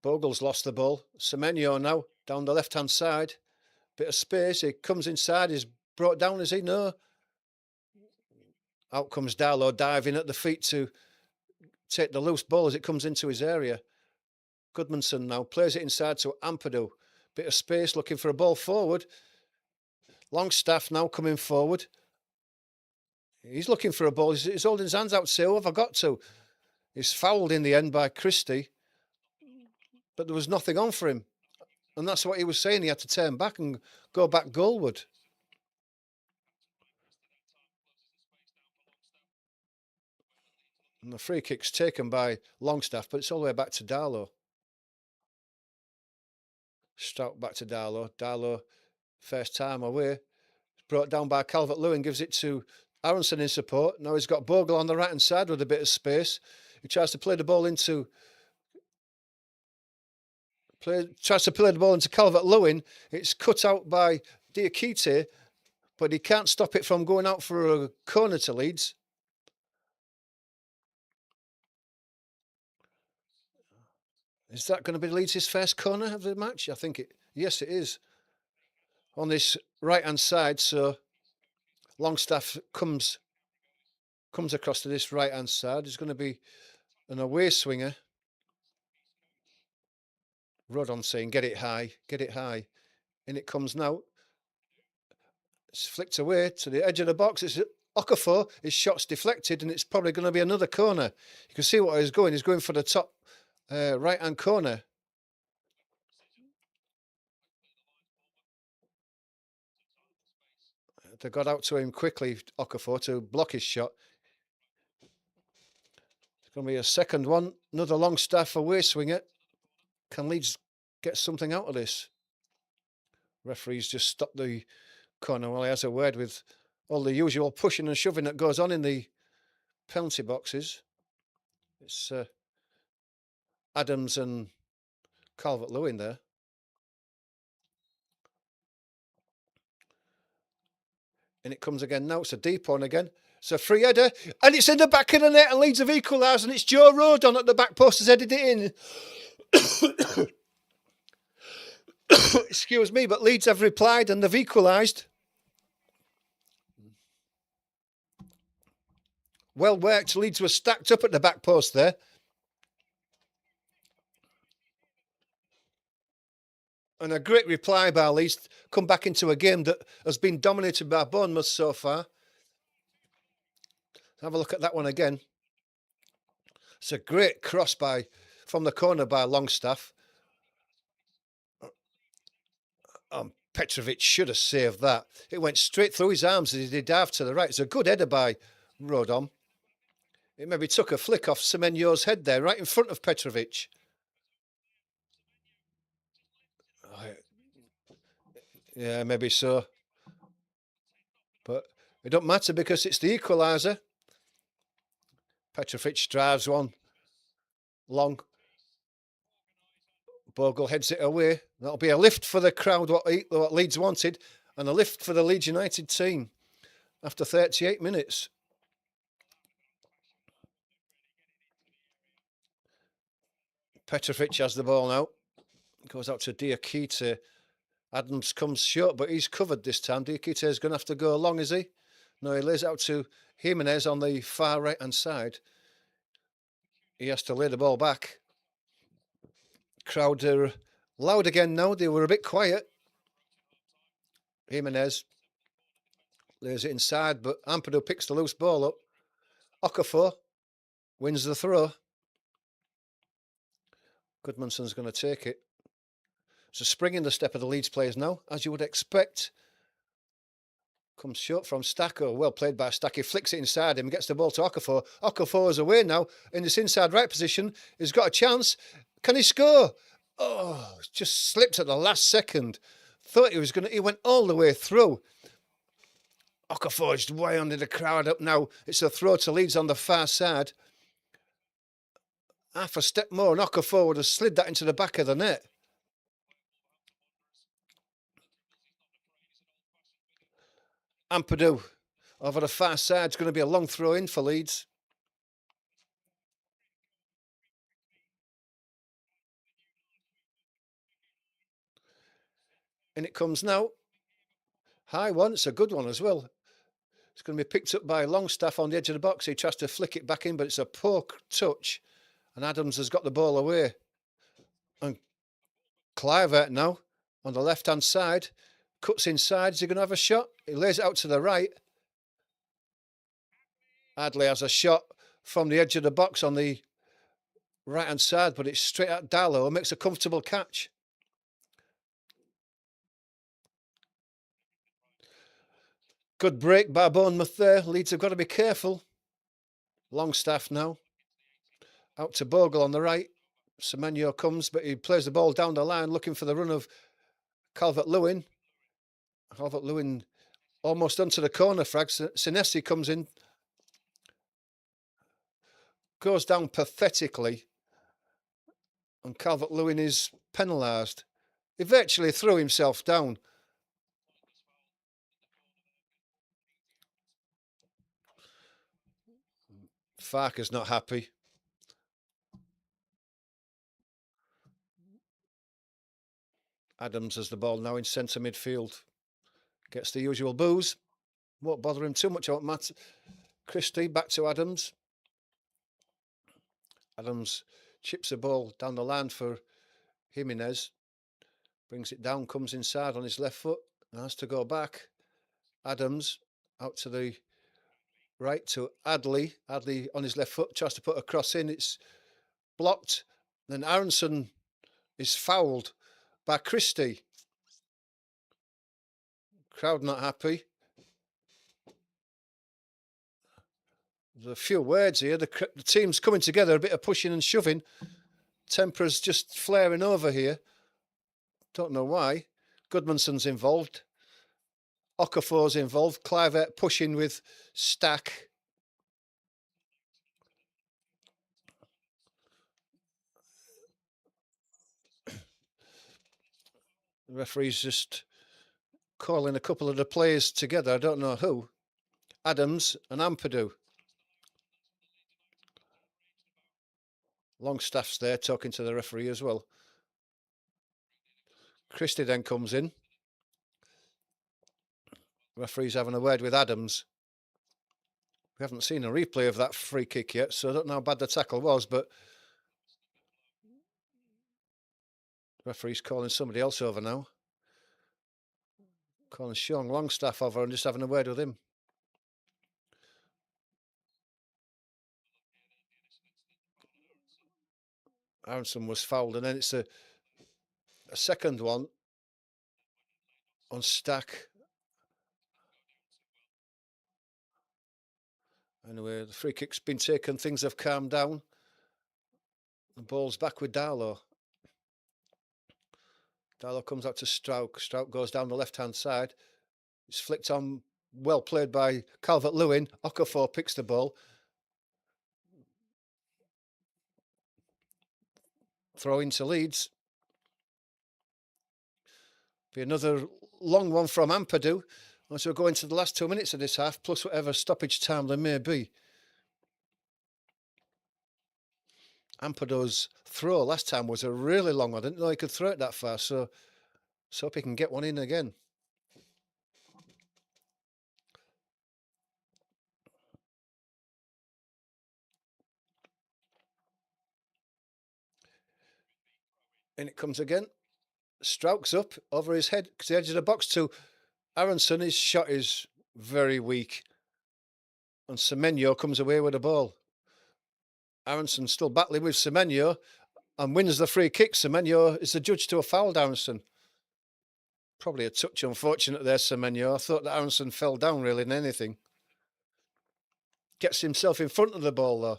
Bogle's lost the ball. Semenyo now down the left-hand side. Bit of space. He comes inside. He's brought down, is he? No. Out comes Darlow diving at the feet to take the loose ball as it comes into his area. Goodmanson now plays it inside to Ampadu. Bit of space, looking for a ball forward. Longstaff now coming forward. He's looking for a ball. He's holding his hands out to say, oh, have I got to? He's fouled in the end by Christie. But there was nothing on for him. And that's what he was saying. He had to turn back and go back goalward. And the free kick's taken by Longstaff, but it's all the way back to Darlow. Strout back to Darlow. Darlow, first time away. Brought down by Calvert-Lewin, gives it to Aronson in support. Now he's got Bogle on the right-hand side with a bit of space. He tries to play the ball into... tries to play the ball into Calvert-Lewin. It's cut out by Diakite, but he can't stop it from going out for a corner to Leeds. Is that going to be Leeds' first corner of the match? I think it. Yes, it is. On this right-hand side, so Longstaff comes across to this right-hand side. There's going to be an away swinger. Rodon saying, get it high, get it high. In it comes now. It's flicked away to the edge of the box. It's Okafor. His shot's deflected, and it's probably going to be another corner. You can see what he's going. He's going for the top right-hand corner. They got out to him quickly, Okafor, to block his shot. It's going to be a second one. Another Longstaff away swinger. Can Leeds get something out of this? Referee's just stopped the corner while he has a word with all the usual pushing and shoving that goes on in the penalty boxes. It's Adams and Calvert-Lewin there. And it comes again now. It's a deep one again. It's a free header. And it's in the back of the net and Leeds have equalised. And it's Joe Rodon at the back post has headed it in. Excuse me, but Leeds have replied and they've equalised. Well worked. Leeds were stacked up at the back post there. And a great reply by Leeds. Come back into a game that has been dominated by Bournemouth so far. Have a look at that one again. It's a great cross from the corner by Longstaff. Petrovic should have saved that. It went straight through his arms as he dived to the right. It's a good header by Rodon. It maybe took a flick off Semenyo's head there, right in front of Petrovic. Yeah, maybe so. But it don't matter because it's the equaliser. Petrovic drives one long. Bogle heads it away. That'll be a lift for the crowd, what Leeds wanted, and a lift for the Leeds United team after 38 minutes. Petrovic has the ball now. Goes out to Diakite. Adams comes short, but he's covered this time. Diakite is going to have to go long, is he? No, he lays out to Jimenez on the far right-hand side. He has to lay the ball back. Crowd are loud again now. They were a bit quiet. Jimenez lays it inside, but Ampadu picks the loose ball up. Okafor wins the throw. Goodmanson's going to take it. It's a spring in the step of the Leeds players now, as you would expect. Comes short from Stacko. Well played by Stack. He flicks it inside him, gets the ball to Okafor. Okafor is away now in this inside right position. He's got a chance. Can he score? Oh, just slipped at the last second. Thought he was going to... He went all the way through. Okafor is way under the crowd up now. It's a throw to Leeds on the far side. Half a step more and Okafor would have slid that into the back of the net. Ampadu over the far side. It's going to be a long throw in for Leeds. And it comes now. High one. It's a good one as well. It's going to be picked up by Longstaff on the edge of the box. He tries to flick it back in, but it's a poor touch. And Adams has got the ball away. And Kluivert now on the left-hand side. Cuts inside. Is he going to have a shot? He lays it out to the right. Adley has a shot from the edge of the box on the right-hand side, but it's straight at Darlow. Makes a comfortable catch. Good break by Bournemouth there. Leeds have got to be careful. Longstaff now. Out to Bogle on the right. Semenyo comes, but he plays the ball down the line looking for the run of Calvert-Lewin. Calvert-Lewin almost onto the corner frag. Senesi comes in. Goes down pathetically. And Calvert-Lewin is penalised. He virtually threw himself down. Farker's not happy. Adams has the ball now in centre midfield. Gets the usual boos. Won't bother him too much about Matt Christie. Back to Adams. Adams chips the ball down the line for Jimenez. Brings it down, comes inside on his left foot. And has to go back. Adams out to the right to Adley. Adley on his left foot tries to put a cross in. It's blocked. Then Aronson is fouled by Christie. Crowd not happy. There's a few words here. The team's coming together, a bit of pushing and shoving. Temper's just flaring over here. Don't know why. Goodmanson's involved. Okafor's involved. Clivert pushing with Stack. The referee's just calling a couple of the players together. I don't know who. Adams and Ampadu. Longstaff's there talking to the referee as well. Christie then comes in. Referee's having a word with Adams. We haven't seen a replay of that free kick yet, so I don't know how bad the tackle was, but the referee's calling somebody else over now. Calling Sean Longstaff over and just having a word with him. Aronson was fouled, and then it's a second one on Stack. Anyway, the free kick's been taken. Things have calmed down. The ball's back with Darlow. Darlow comes out to Strauch. Strauch goes down the left-hand side. It's flicked on. Well played by Calvert-Lewin. Okafor picks the ball. Throw into Leeds. Be another long one from Ampadu. As we go into the last 2 minutes of this half, plus whatever stoppage time there may be. Ampadu's throw last time was a really long one. I didn't know he could throw it that far, so hope he can get one in again. And it comes again. Strauch's up over his head because the edge of the box to Aronson. His shot is very weak. And Semenyo comes away with the ball. Aronson still battling with Semenyo and wins the free kick. Semenyo is the judge to a foul, Aronson. Probably a touch unfortunate there, Semenyo. I thought that Aronson fell down really than anything. Gets himself in front of the ball though.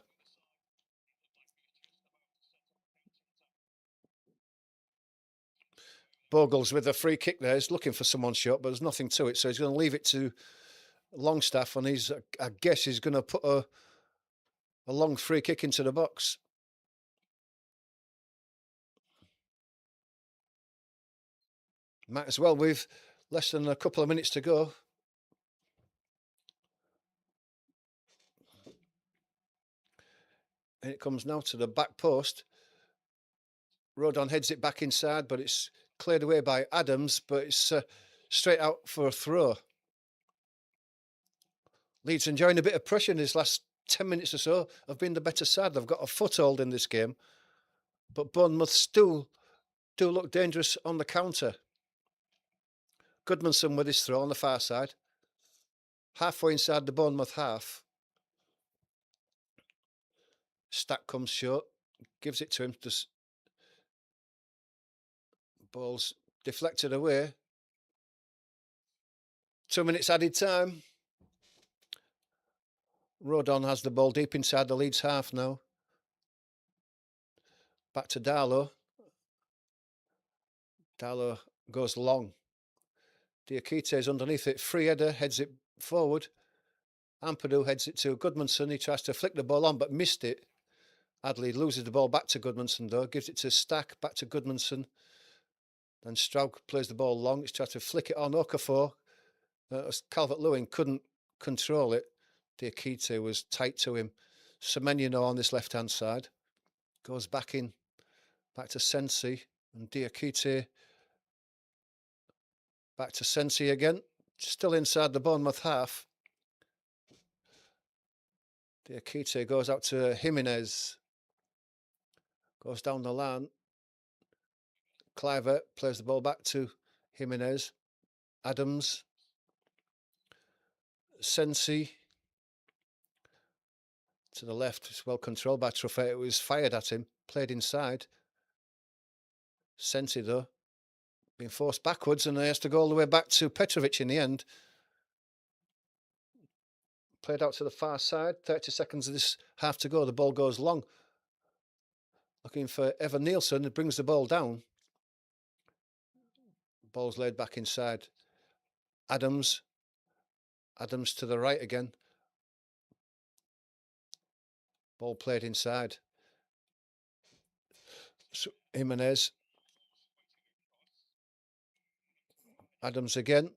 Bogle's with a free kick there. He's looking for someone short, but there's nothing to it. So he's going to leave it to Longstaff, and I guess he's going to put a long free kick into the box. Might as well with less than a couple of minutes to go. And it comes now to the back post. Rodon heads it back inside, but it's cleared away by Adams, but it's straight out for a throw. Leeds enjoying a bit of pressure in this last 10 minutes or so. Have been the better side. They've got a foothold in this game. But Bournemouth still do look dangerous on the counter. Goodmanson with his throw on the far side. Halfway inside the Bournemouth half. Stack comes short. Gives it to him. Just ball's deflected away. 2 minutes added time. Rodon has the ball deep inside the Leeds half now. Back to Darlow. Darlow goes long. Diakite is underneath it. Free header, heads it forward. Ampadu heads it to Goodmanson. He tries to flick the ball on, but missed it. Adley loses the ball back to Goodmanson, though. Gives it to Stack, back to Goodmanson. Then Strauch plays the ball long. He's trying to flick it on Okafor. Calvert-Lewin couldn't control it. Diakite was tight to him. Semenyo on this left-hand side. Goes back in. Back to Sensi. And Diakite Back to Sensi again. Still inside the Bournemouth half. Diakite goes out to Jimenez. Goes down the line. Cliver plays the ball back to Jimenez. Adams. Sensi. To the left. It's well controlled by Truffet. It was fired at him. Played inside. Sensi, though, being forced backwards, and he has to go all the way back to Petrovic in the end. Played out to the far side. 30 seconds of this half to go. The ball goes long. Looking for Evan Nielsen. It brings the ball down. Ball's laid back inside. Adams. Adams to the right again. Ball played inside. Jimenez. Adams again.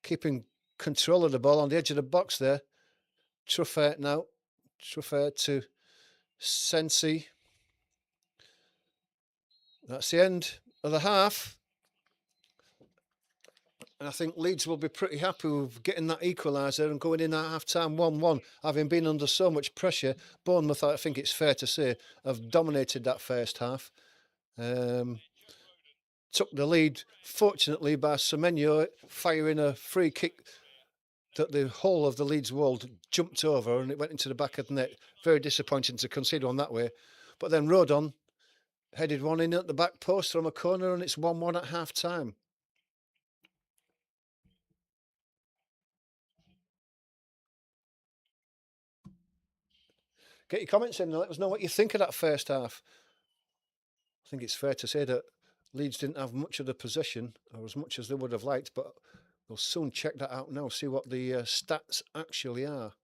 Keeping control of the ball on the edge of the box there. Truffet now. Truffet to Sensi. That's the end of the half. And I think Leeds will be pretty happy with getting that equaliser and going in at half-time 1-1, having been under so much pressure. Bournemouth, I think it's fair to say, have dominated that first half. Took the lead, fortunately, by Semenyo firing a free kick that the whole of the Leeds world jumped over, and it went into the back of the net. Very disappointing to concede on that way. But then Rodon headed one in at the back post from a corner, and it's 1-1 at half-time. Get your comments in and let us know what you think of that first half. I think it's fair to say that Leeds didn't have much of the possession, or as much as they would have liked, but we'll soon check that out now, see what the stats actually are.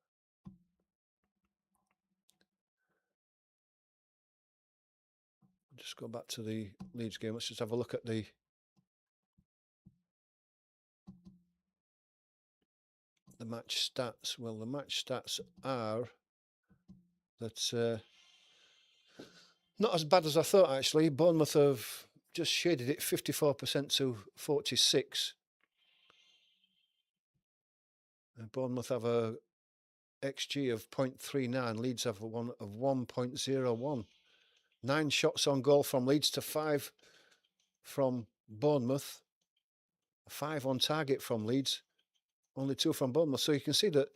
Just go back to the Leeds game. Let's just have a look at the match stats. Well, the match stats are that not as bad as I thought, actually. Bournemouth have just shaded it 54% to 46. Bournemouth have a XG of 0.39. Leeds have one of 1.01. 9 shots on goal from Leeds to 5 from Bournemouth. 5 on target from Leeds. Only 2 from Bournemouth. So you can see that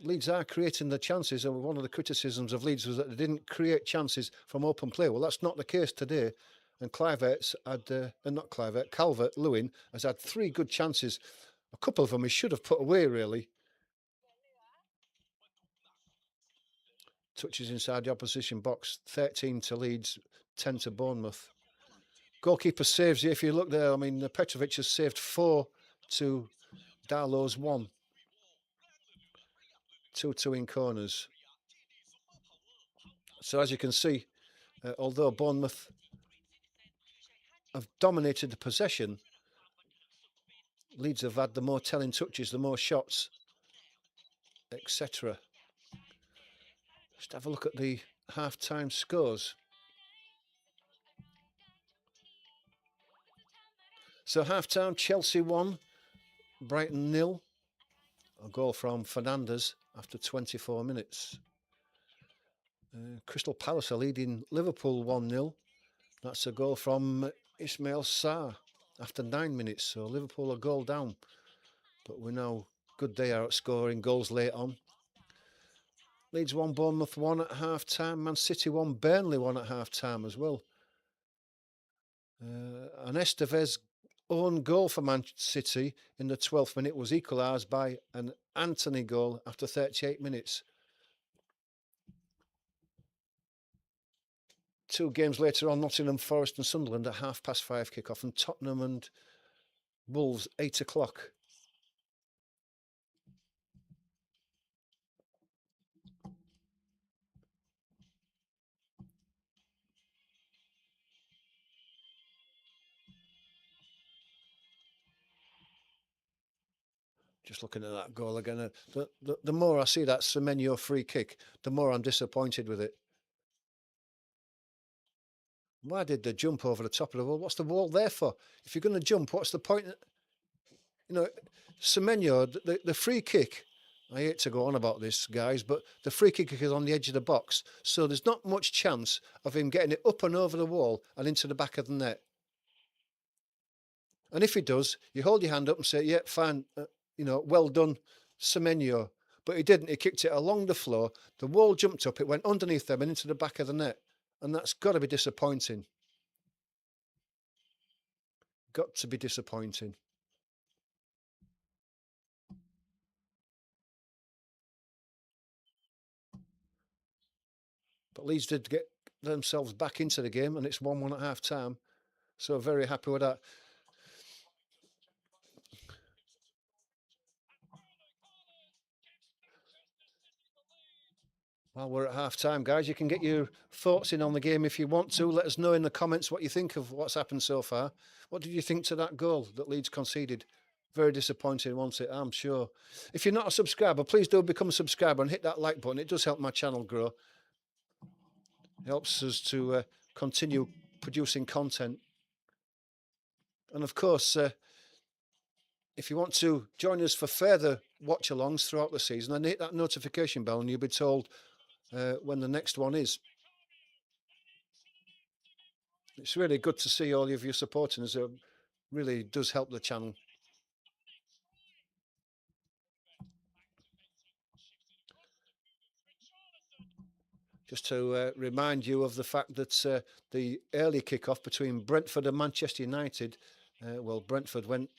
Leeds are creating the chances, and one of the criticisms of Leeds was that they didn't create chances from open play. Well, that's not the case today. And Calvert Lewin has had 3 good chances. A couple of them he should have put away, really. Touches inside the opposition box. 13 to Leeds, 10 to Bournemouth. Goalkeeper saves, if you look there, I mean, Petrovic has saved 4 to Darlow's 1. 2-2 in corners. So as you can see, although Bournemouth have dominated the possession, Leeds have had the more telling touches, the more shots, etc. Just have a look at the half-time scores. So half-time, Chelsea 1, Brighton 0. A goal from Fernandes after 24 minutes. Crystal Palace are leading Liverpool 1-0. That's a goal from Ismail Sarr after 9 minutes. So Liverpool a goal down. But we know good they are at scoring goals late on. Leeds 1, Bournemouth 1 at half-time. Man City 1, Burnley 1 at half-time as well. An Estevez own goal for Man City in the 12th minute was equalised by an Anthony goal after 38 minutes. 2 games later on, Nottingham Forest and Sunderland at 5:30 kick-off, and Tottenham and Wolves 8 o'clock. Just looking at that goal again, the more I see that Semenyo free kick, the more I'm disappointed with it. Why did they jump over the top of the wall? What's the wall there for? If you're going to jump, what's the point? You know, Semenyo, the free kick, I hate to go on about this, guys, but the free kick is on the edge of the box. So there's not much chance of him getting it up and over the wall and into the back of the net. And if he does, you hold your hand up and say, yeah, fine, well done, Semenyo. But he didn't. He kicked it along the floor. The wall jumped up. It went underneath them and into the back of the net. And that's got to be disappointing. Got to be disappointing. But Leeds did get themselves back into the game, and it's 1-1 at half time. So very happy with that. Well, we're at half time, guys. You can get your thoughts in on the game if you want to. Let us know in the comments what you think of what's happened so far. What did you think to that goal that Leeds conceded? Very disappointing, wasn't it? I'm sure. If you're not a subscriber, please do become a subscriber and hit that like button. It does help my channel grow. It helps us to continue producing content. And of course, if you want to join us for further watch-alongs throughout the season, then hit that notification bell and you'll be told when the next one is. It's really good to see all of you supporting us. It really does help the channel. Just to remind you of the fact that the early kick-off between Brentford and Manchester United, Brentford went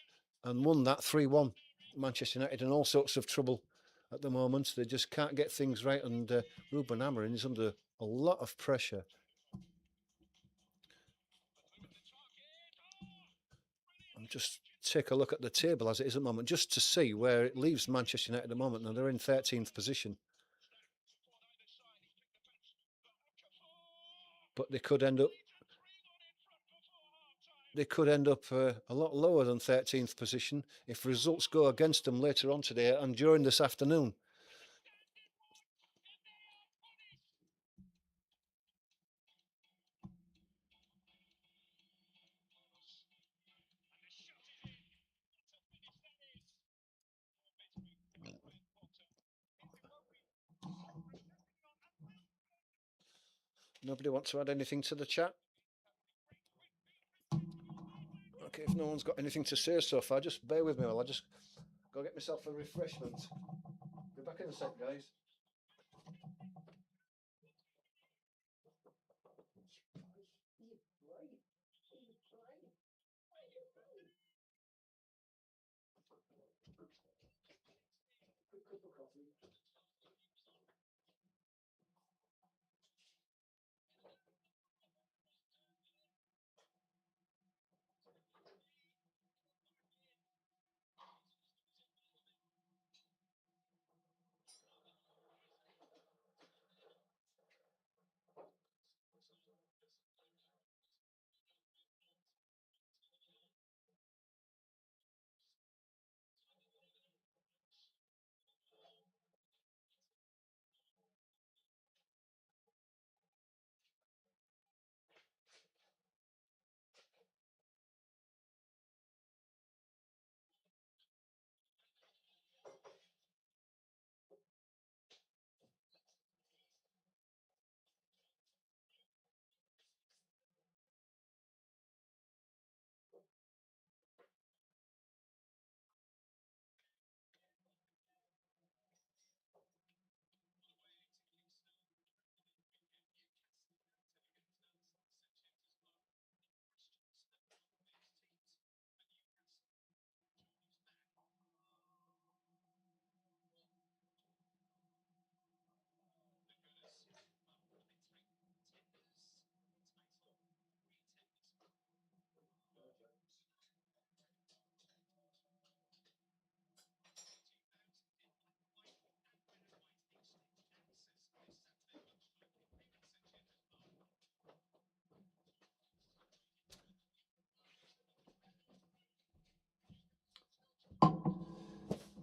and won that 3-1. Manchester United in all sorts of trouble at the moment. They just can't get things right, and Ruben Amorim is under a lot of pressure. And just take a look at the table as it is at the moment, just to see where it leaves Manchester United at the moment. Now they're in 13th position. But they could end up a lot lower than 13th position if results go against them later on today and during this afternoon. Nobody wants to add anything to the chat? Okay, if no one's got anything to say so far, just bear with me while I just go get myself a refreshment. Be back in a sec, guys.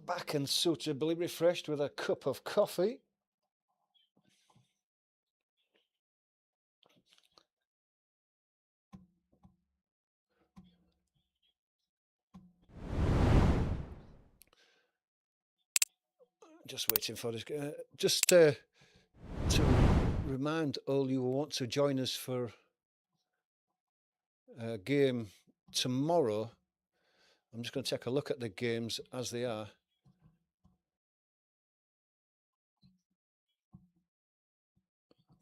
Back and suitably refreshed with a cup of coffee. Just waiting for this. Just to remind all you who want to join us for a game tomorrow, I'm just going to take a look at the games as they are.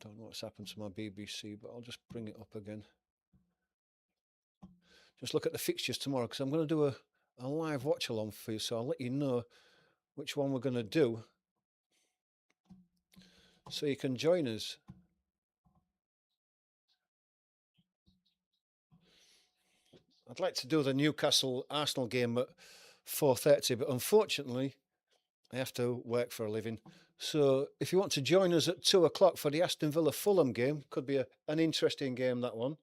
Don't know what's happened to my BBC, but I'll just bring it up again. Just look at the fixtures tomorrow, because I'm going to do a live watch along for you, so I'll let you know which one we're going to do, so you can join us. I'd like to do the Newcastle Arsenal game at 4:30, but unfortunately I have to work for a living. So if you want to join us at 2 o'clock for the Aston Villa Fulham game, could be an interesting game, that one.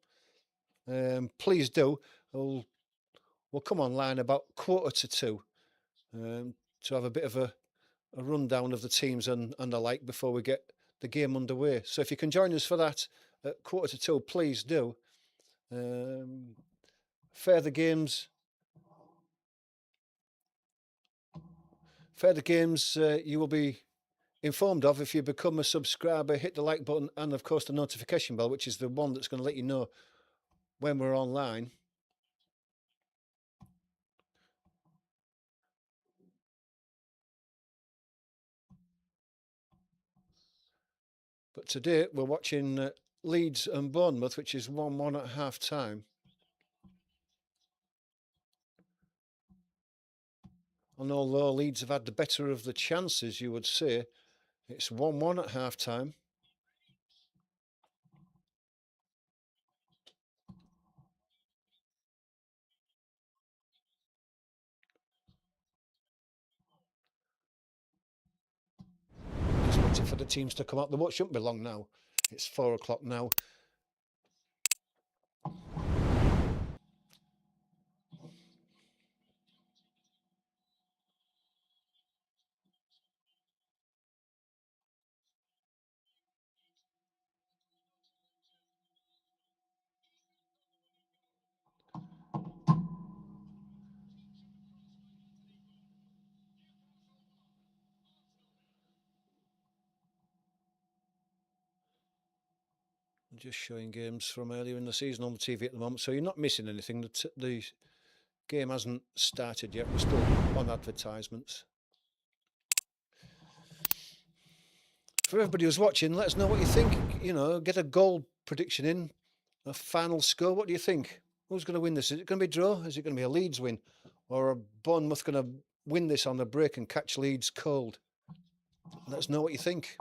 Please do. We'll come online about 1:45 to have a bit of a rundown of the teams and the like before we get the game underway. So if you can join us for that at 1:45, please do. Further games you will be informed of if you become a subscriber. Hit the like button and of course the notification bell, which is the one that's going to let you know when we're online. But today we're watching Leeds and Bournemouth, which is 1-1 at half time. And although Leeds have had the better of the chances, you would say, it's 1-1 at half time. Just waiting for the teams to come out. The watch shouldn't be long now. It's 4 o'clock now. I'm just showing games from earlier in the season on the TV at the moment, so you're not missing anything. The game hasn't started yet. We're still on advertisements. For everybody who's watching, let us know what you think. You know, get a goal prediction in, a final score. What do you think? Who's going to win this? Is it going to be a draw? Is it going to be a Leeds win? Or are Bournemouth going to win this on the break and catch Leeds cold? Let us know what you think.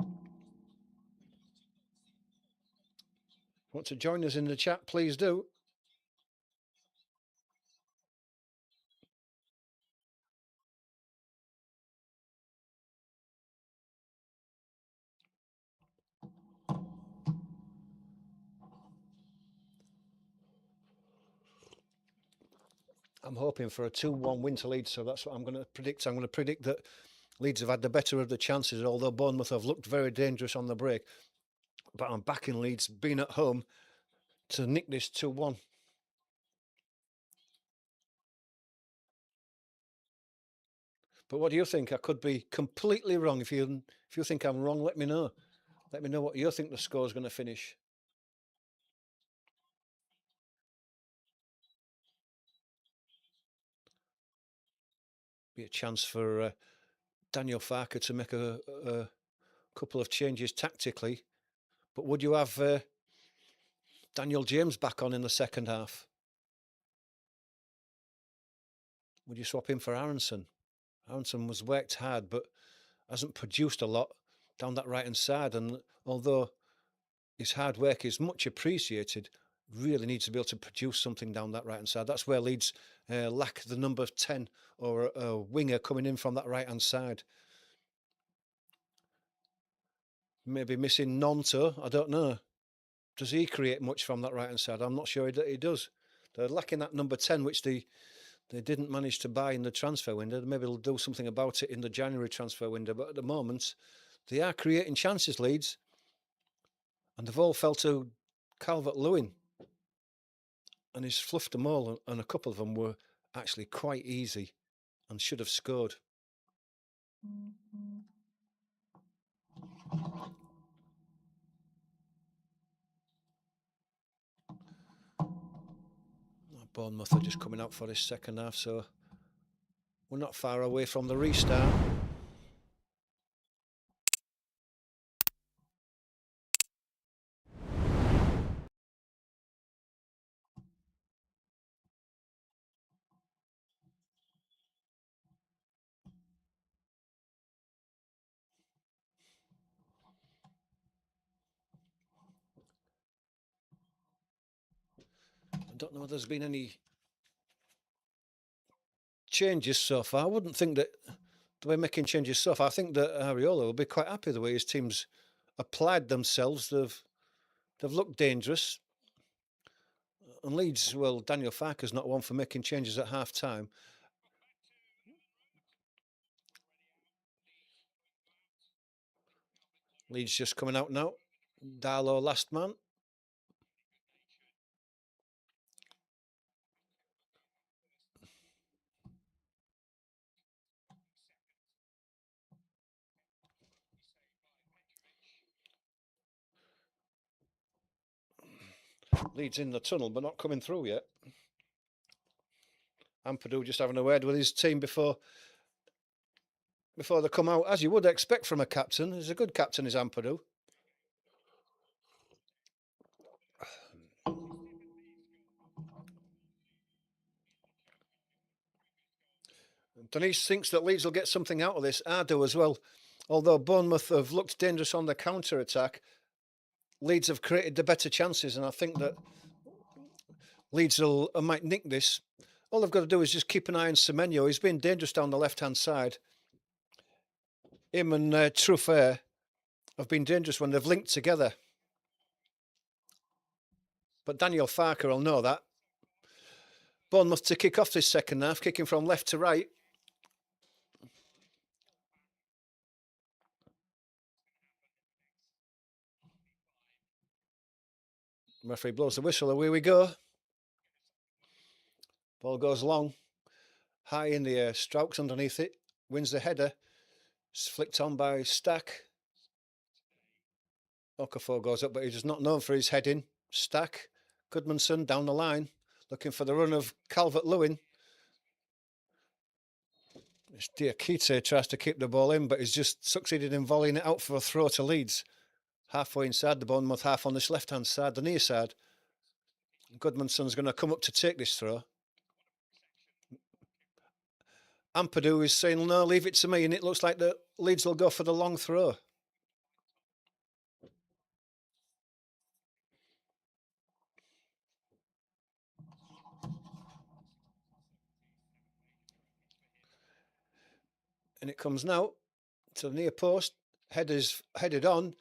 Want to join us in the chat, please do. I'm hoping for a 2-1 win to Leeds, so that's what I'm going to predict. I'm going to predict that Leeds have had the better of the chances, although Bournemouth have looked very dangerous on the break. But I'm backing Leeds, being at home, to nick this 2-1. But what do you think? I could be completely wrong. If you think I'm wrong, let me know. Let me know what you think the score is going to finish. Be a chance for Daniel Farker to make a couple of changes tactically. But would you have Daniel James back on in the second half? Would you swap him for Aronson? Aronson was worked hard, but hasn't produced a lot down that right-hand side. And although his hard work is much appreciated, really needs to be able to produce something down that right-hand side. That's where Leeds lack the number 10 or a winger coming in from that right-hand side. Maybe missing Nonto, I don't know. Does he create much from that right-hand side? I'm not sure that he does. They're lacking that number 10, which they didn't manage to buy in the transfer window. Maybe they'll do something about it in the January transfer window. But at the moment, they are creating chances, Leeds. And they've all fell to Calvert-Lewin. And he's fluffed them all. And a couple of them were actually quite easy and should have scored. Bournemouth are just coming out for this second half, so we're not far away from the restart. I don't know if there's been any changes so far. I wouldn't think that the way making changes so far. I think that Ariola will be quite happy the way his team's applied themselves. They've looked dangerous. And Leeds, well, Daniel Farke's not one for making changes at half time. Leeds just coming out now. Darlow last man. Leeds in the tunnel, but not coming through yet. Ampadu just having a word with his team before they come out, as you would expect from a captain. He's a good captain, is Ampadu. Denise thinks that Leeds will get something out of this. I do as well. Although Bournemouth have looked dangerous on the counter-attack, Leeds have created the better chances, and I think that Leeds might nick this. All they've got to do is just keep an eye on Semenyo. He's been dangerous down the left-hand side. Him and Truffert have been dangerous when they've linked together. But Daniel Farke will know that. Bournemouth to kick off this second half, kicking from left to right. Referee blows the whistle, away we go. Ball goes long, high in the air. Strauch's underneath it, wins the header. It's flicked on by Stack. Okafor goes up, but he's not known for his heading. Stack, Goodmanson down the line, looking for the run of Calvert-Lewin. Diakite tries to keep the ball in, but he's just succeeded in volleying it out for a throw to Leeds. Halfway inside the Bournemouth half on this left-hand side, the near side. Goodmanson's going to come up to take this throw. Ampadu is saying, no, leave it to me, and it looks like the Leeds will go for the long throw. And it comes now to the near post. Header's headed on.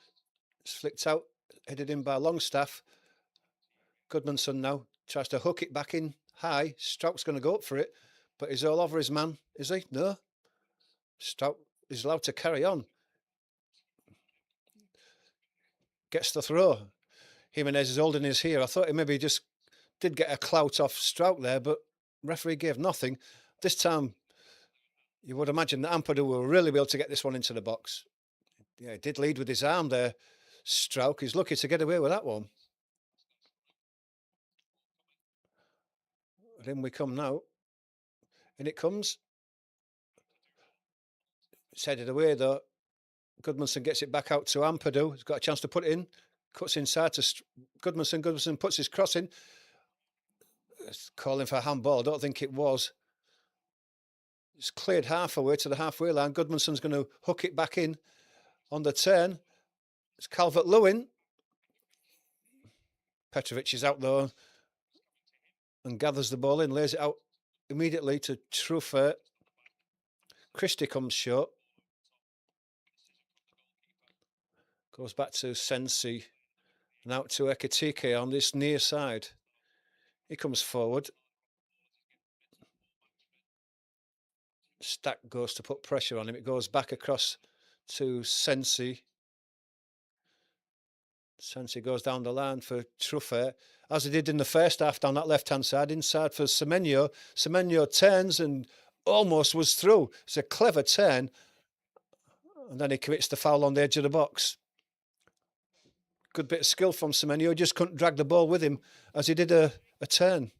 It's flicked out, headed in by Longstaff. Goodmanson now tries to hook it back in high. Strauch's going to go up for it, but he's all over his man, is he? No. Strauch is allowed to carry on. Gets the throw. Jimenez is holding his here. I thought he maybe just did get a clout off Strauch there, but referee gave nothing. This time, you would imagine that Ampadu will really be able to get this one into the box. Yeah, he did lead with his arm there. Strauch is lucky to get away with that one. But in we come now. And it comes. It's headed away though. Goodmanson gets it back out to Ampadu. He's got a chance to put it in. Cuts inside to Goodmanson. Goodmanson puts his cross in. It's calling for a handball. I don't think it was. It's cleared halfway to the halfway line. Goodmanson's going to hook it back in on the turn. It's Calvert-Lewin. Petrovic is out though and gathers the ball in, lays it out immediately to Truffert. Christie comes short. Goes back to Sensi and out to Ekitike on this near side. He comes forward. Stack goes to put pressure on him. It goes back across to Sensi. Sensi goes down the line for Truffert, as he did in the first half down that left-hand side, inside for Semenyo. Semenyo turns and almost was through. It's a clever turn. And then he commits the foul on the edge of the box. Good bit of skill from Semenyo. Just couldn't drag the ball with him as he did a turn.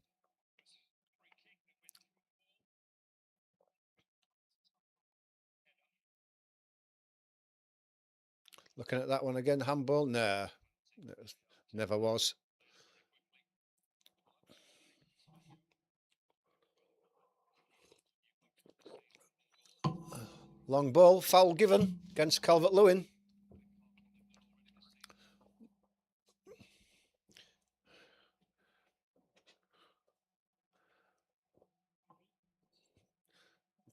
Looking at that one again, handball? Nah, never was. Long ball, foul given against Calvert-Lewin.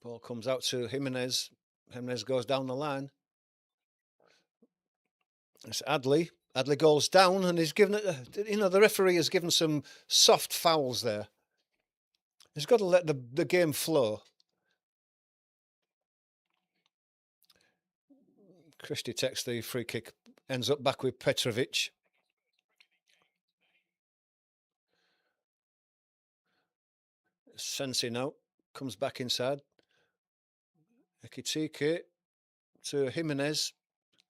Ball comes out to Jimenez. Jimenez goes down the line. It's Adley. Adley goes down and he's given it, the referee has given some soft fouls there. He's got to let the game flow. Christie takes the free kick, ends up back with Petrovic. Sensi now comes back inside. Ekitike to Jimenez,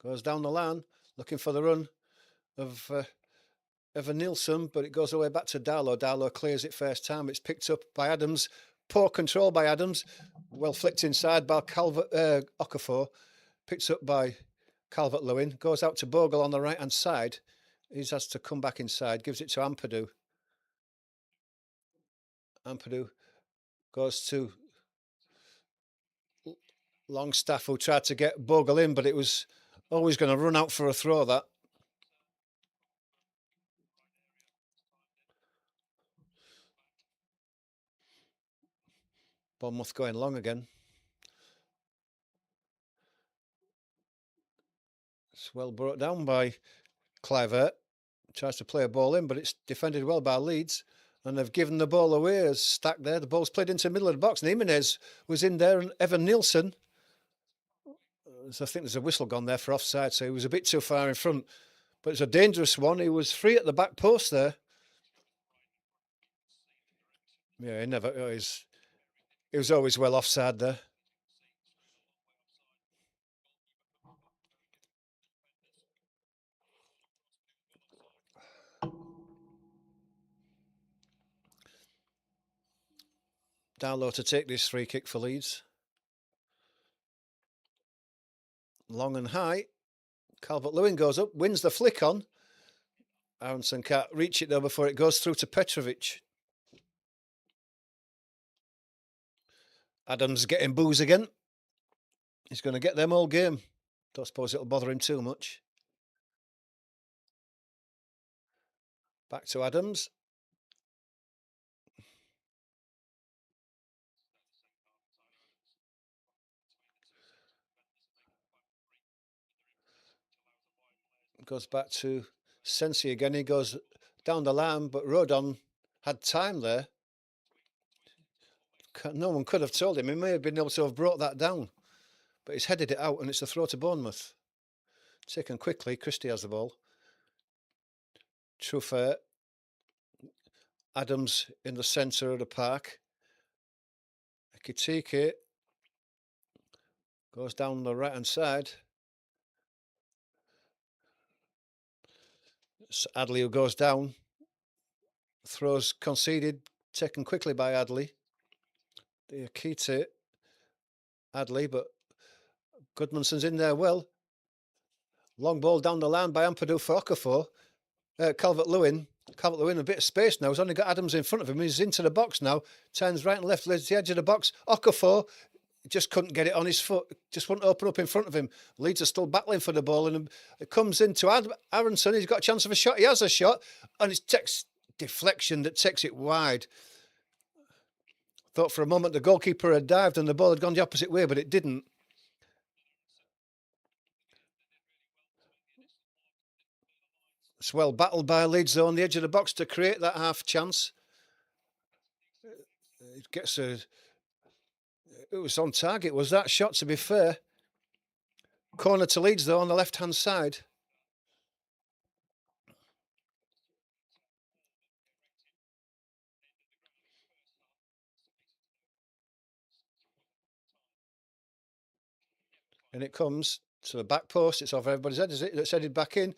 goes down the line, looking for the run of Evan Nielsen, but it goes away back to Darlow. Darlow clears it first time. It's picked up by Adams. Poor control by Adams. Well flicked inside by Okafor. Picked up by Calvert-Lewin. Goes out to Bogle on the right-hand side. He has to come back inside. Gives it to Ampadu. Ampadu goes to Longstaff, who tried to get Bogle in, but it was always going to run out for a throw, that. Bournemouth going long again. It's well brought down by Clivert. Tries to play a ball in, but it's defended well by Leeds. And they've given the ball away as Stack there. The ball's played into the middle of the box. And Jimenez was in there, and Evan Nielsen. So I think there's a whistle gone there for offside, so he was a bit too far in front. But it's a dangerous one. He was free at the back post there. Yeah, he was always well offside there. Darlow to take this free kick for Leeds. Long and high. Calvert-Lewin goes up, wins the flick on. Aronson can't reach it though before it goes through to Petrovic. Adams getting boos again. He's going to get them all game. Don't suppose it'll bother him too much. Back to Adams. Goes back to Sensi again. He goes down the line, but Rodon had time there. No one could have told him. He may have been able to have brought that down, but he's headed it out, and it's a throw to Bournemouth. Taken quickly. Christie has the ball. Truffert. Adams in the centre of the park. Ekitike goes down the right-hand side. Adley, who goes down. Throws conceded, taken quickly by Adley. Diakite, Adley, but Goodmanson's in there well. Long ball down the line by Ampadu for Okafor. Calvert-Lewin. Calvert-Lewin, a bit of space now. He's only got Adams in front of him. He's into the box now. Turns right and left, leads the edge of the box. Okafor just couldn't get it on his foot. Just wouldn't open up in front of him. Leeds are still battling for the ball, and it comes into Aronson. He's got a chance of a shot. He has a shot, and it takes deflection that takes it wide. Thought for a moment the goalkeeper had dived and the ball had gone the opposite way, but it didn't. It's well battled by Leeds though on the edge of the box to create that half chance. It gets a... It was on target, was that shot, to be fair. Corner to Leeds though on the left-hand side. And it comes. to the back post. It's over everybody's head, is it? It's headed back in.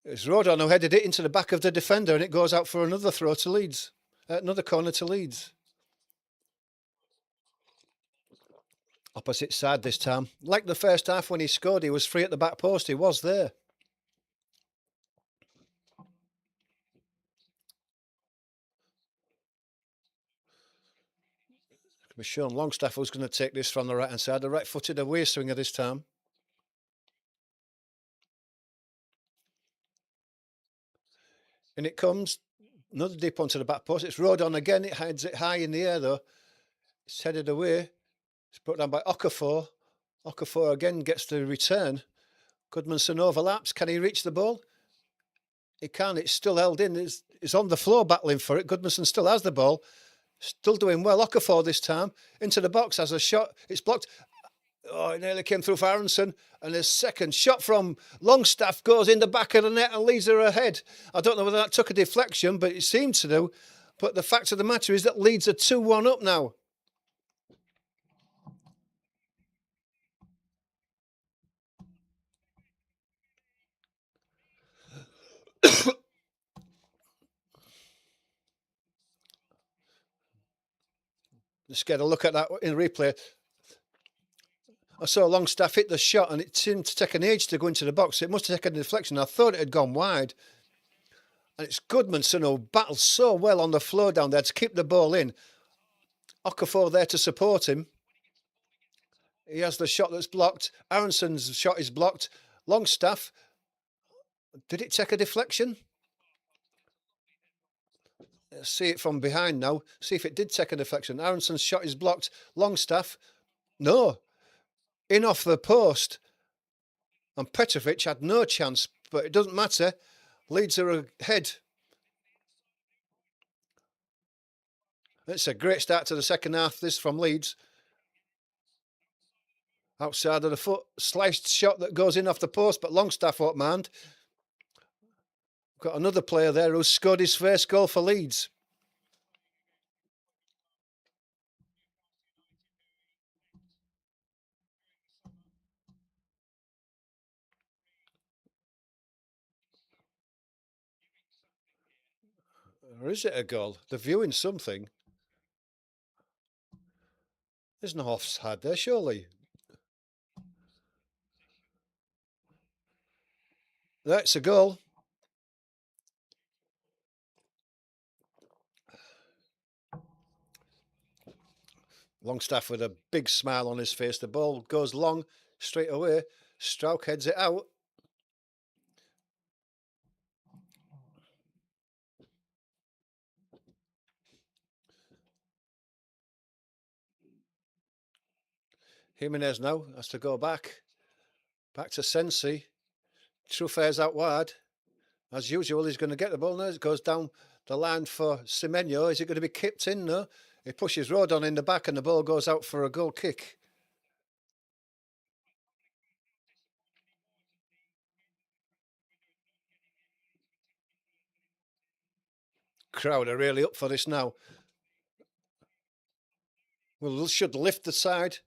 It's Rodon who headed it into the back of the defender, and it goes out for another throw to Leeds. Another corner to Leeds. Opposite side this time. Like the first half when he scored, he was free at the back post. He was there. It was shown Longstaff was going to take this from the right-hand side. The right-footed away swinger this time. And it comes. Another dip onto the back post. It's Rodon again. It hides it high in the air though. It's headed away. It's brought down by Okafor. Okafor again gets the return. Goodmanson overlaps. Can he reach the ball? He can. It's still held in. It's on the floor battling for it. Goodmanson still has the ball. Still doing well. Okafor this time. Into the box has a shot. It's blocked. Oh, it nearly came through for Aronson. And his second shot from Longstaff goes in the back of the net and leads her ahead. I don't know whether that took a deflection, but it seemed to do. But the fact of the matter is that Leeds are 2-1 up now. Let's get a look at that in replay. I saw Longstaff hit the shot and it seemed to take an age to go into the box. It must have taken a deflection. I thought it had gone wide. And it's Goodmanson who battled so well on the floor down there to keep the ball in. Okafor there to support him. He has the shot that's blocked. Aronson's shot is blocked. Longstaff. Did it take a deflection? Let's see it from behind now. See if it did take a deflection. Aronson's shot is blocked. Longstaff. No. In off the post. And Petrovic had no chance, but it doesn't matter. Leeds are ahead. It's a great start to the second half, this from Leeds. Outside of the foot, sliced shot that goes in off the post, but Longstaff won't mind. Got another player there who's scored his first goal for Leeds. Or is it a goal? They're viewing something. There's no offside there, surely. That's a goal. Longstaff with a big smile on his face. The ball goes long straight away. Strauch heads it out. Jimenez now has to go back. Back to Sensi. Truffaire's out wide. As usual, he's going to get the ball now. It goes down the line for Semenyo. Is it going to be kicked in? No. He pushes Rodon in the back and the ball goes out for a goal kick. Crowd are really up for this now. Well, should lift the side.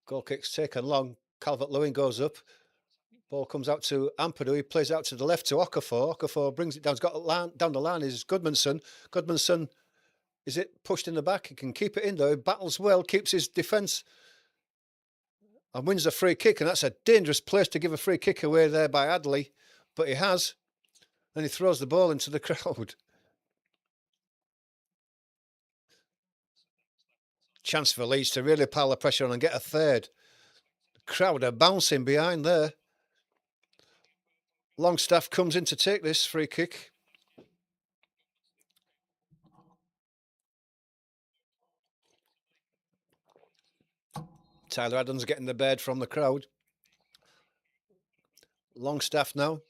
Goal kick's taken long. Calvert-Lewin goes up. Ball comes out to Ampadu. He plays out to the left to Okafor. Okafor brings it down. He's got down the line is Goodmanson. Goodmanson, is it pushed in the back? He can keep it in though. He battles well, keeps his defence and wins a free kick. And that's a dangerous place to give a free kick away there by Adley. But he has. And he throws the ball into the crowd. Chance for Leeds to really pile the pressure on and get a third. The crowd are bouncing behind there. Longstaff comes in to take this free kick. Tyler Adams getting the bird from the crowd. Longstaff now.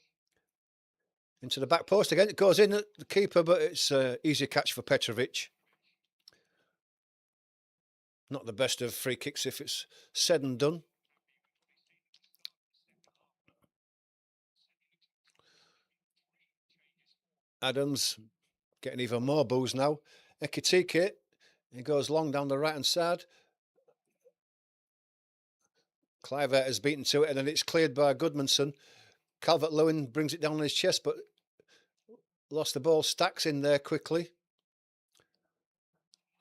Into the back post again. It goes in at the keeper, but it's an easy catch for Petrovic. Not the best of free kicks if it's said and done. Adams getting even more boos now. Ekitike, he goes long down the right-hand side. Clivert is beaten to it, and then it's cleared by Goodmanson. Calvert-Lewin brings it down on his chest, but lost the ball. Stacks in there quickly.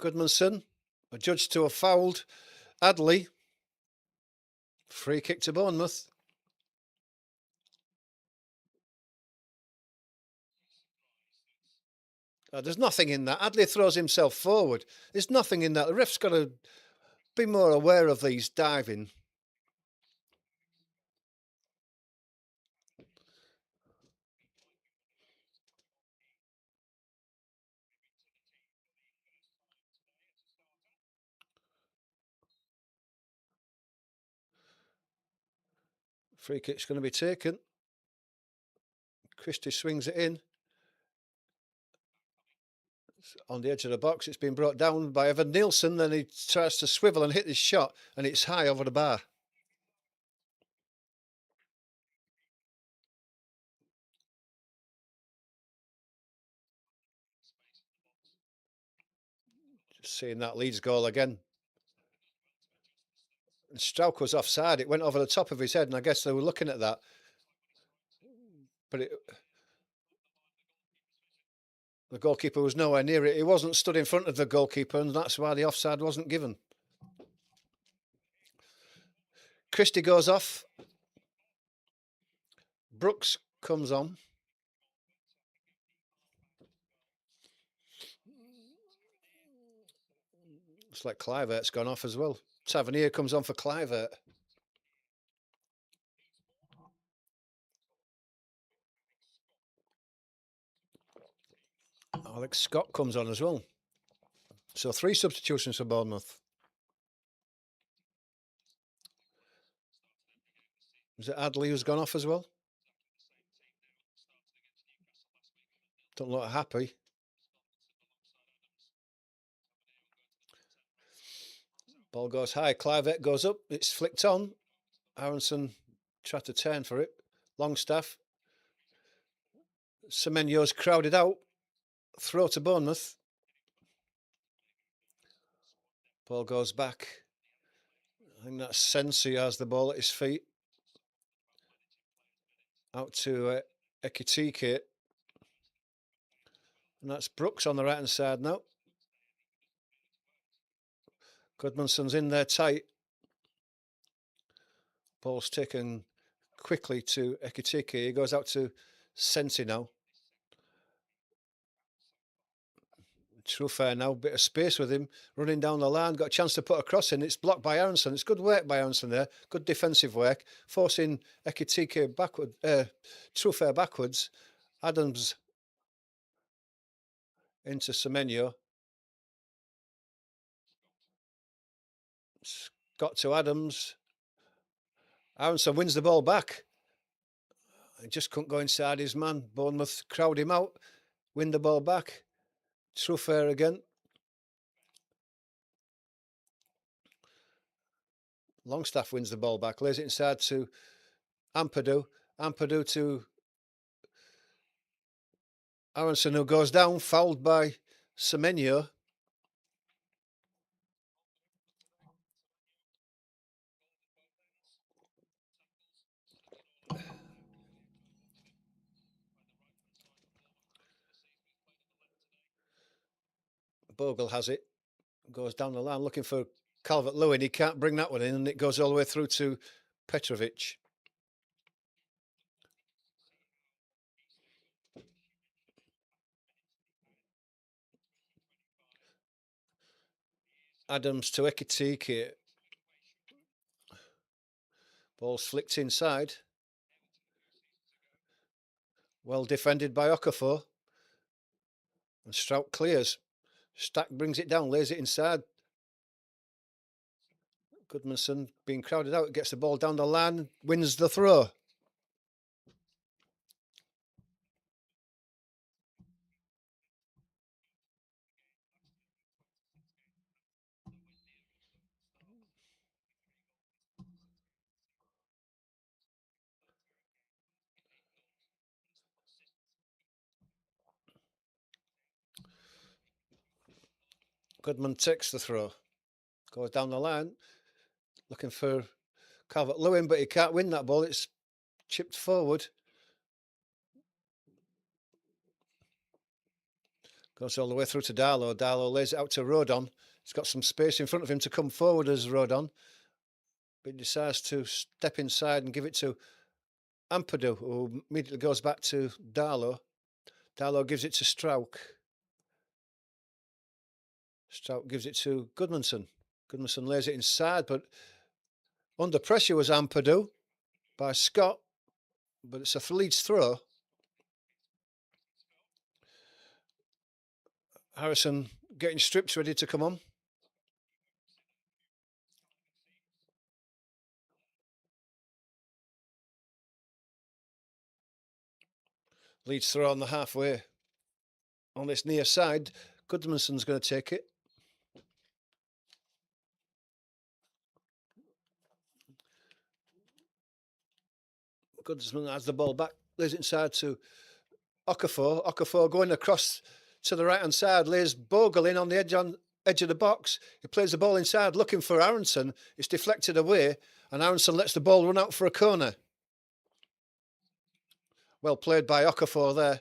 Goodmanson, adjudged to have fouled Adley. Free kick to Bournemouth. There's nothing in that. Adley throws himself forward. There's nothing in that. The ref's got to be more aware of these diving. Free kick's going to be taken. Christie swings it in. On the edge of the box, it's been brought down by Evan Nielsen. Then he tries to swivel and hit his shot, and it's high over the bar. Just seeing that Leeds goal again. And Strauch was offside. It went over the top of his head, and I guess they were looking at that. But the goalkeeper was nowhere near it. He wasn't stood in front of the goalkeeper, and that's why the offside wasn't given. Christie goes off. Brooks comes on. Looks like Clivert's gone off as well. Tavernier comes on for Clivert. Alex Scott comes on as well. So 3 substitutions for Bournemouth. Is it Adley who's gone off as well? Don't look happy. Ball goes high. Clivert goes up. It's flicked on. Aronson tried to turn for it. Longstaff. Semenyo's crowded out. Throw to Bournemouth. Ball goes back. I think that's Sensi has the ball at his feet. Out to Ekitike. And that's Brooks on the right-hand side now. Goodmanson's in there tight. Ball's taken quickly to Ekitike. He goes out to Sensi now. Trufair now, bit of space with him, running down the line, got a chance to put a cross in. It's blocked by Aronson. It's good work by Aronson there, good defensive work, forcing Ekitike backward, Trufair backwards. Adams into Semenyo. Got to Adams. Aronson wins the ball back. He just couldn't go inside his man. Bournemouth crowd him out, win the ball back. Trufair again. Longstaff wins the ball back, lays it inside to Ampadu. Ampadu to Aronson, who goes down, fouled by Semenyo. Bogle has it, goes down the line looking for Calvert-Lewin. He can't bring that one in, and it goes all the way through to Petrovic. Adams to Ekitike. Ball's flicked inside. Well defended by Okafor. And Strout clears. Stack brings it down, lays it inside. Goodmanson being crowded out, gets the ball down the line, wins the throw. Goodman takes the throw. Goes down the line. Looking for Calvert-Lewin, but he can't win that ball. It's chipped forward. Goes all the way through to Darlow. Darlow lays it out to Rodon. He's got some space in front of him to come forward as Rodon. But he decides to step inside and give it to Ampadu, who immediately goes back to Darlow. Darlow gives it to Strauch. Strauch gives it to Goodmanson. Goodmanson lays it inside, but under pressure was Ampadu by Scott. But it's a Leeds throw. Harrison getting strips ready to come on. Leeds throw on the halfway. On this near side, Goodmanson's going to take it. Goodman has the ball back, lays it inside to Okafor. Okafor going across to the right-hand side, lays Bogle in on the edge of the box. He plays the ball inside, looking for Aronson. It's deflected away, and Aronson lets the ball run out for a corner. Well played by Okafor there.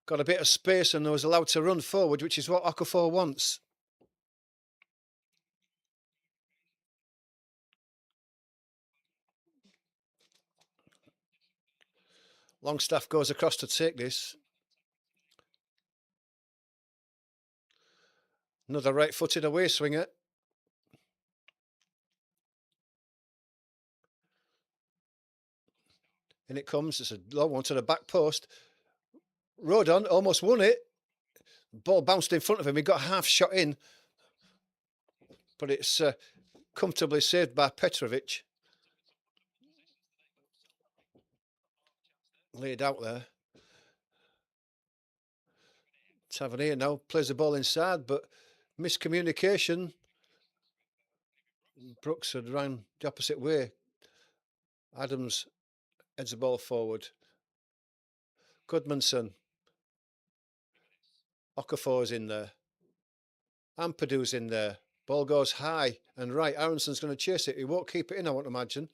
Got a bit of space and was allowed to run forward, which is what Okafor wants. Longstaff goes across to take this. Another right-footed away swinger. In it comes. It's a long one to the back post. Rodon almost won it. Ball bounced in front of him. He got half shot in. But it's comfortably saved by Petrovic. Laid out there. Tavernier now plays the ball inside, but miscommunication. Brooks had ran the opposite way. Adams heads the ball forward. Goodmanson. Okafor's in there. Ampadu's in there. Ball goes high and right. Aronson's going to chase it. He won't keep it in, I won't imagine.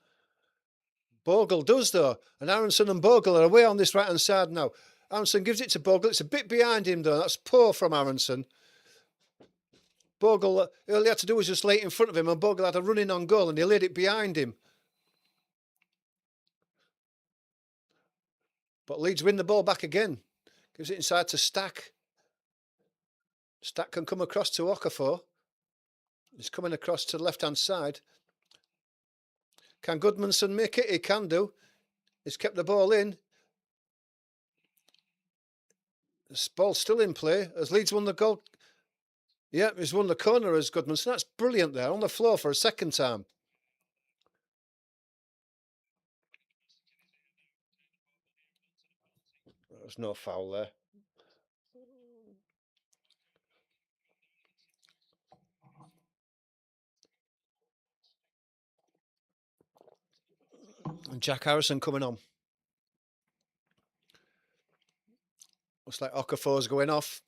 Bogle does, though. And Aronson and Bogle are away on this right-hand side now. Aronson gives it to Bogle. It's a bit behind him, though. That's poor from Aronson. Bogle, all he had to do was just lay it in front of him, and Bogle had a run-in on goal, and he laid it behind him. But Leeds win the ball back again. Gives it inside to Stack. Stack can come across to Okafor. He's coming across to the left-hand side. Can Goodmanson make it? He can do. He's kept the ball in. The ball's still in play. Has Leeds won the goal? Yeah, he's won the corner as Goodmanson. That's brilliant there. On the floor for a second time. There's no foul there. And Jack Harrison coming on. Looks like Okafor's going off.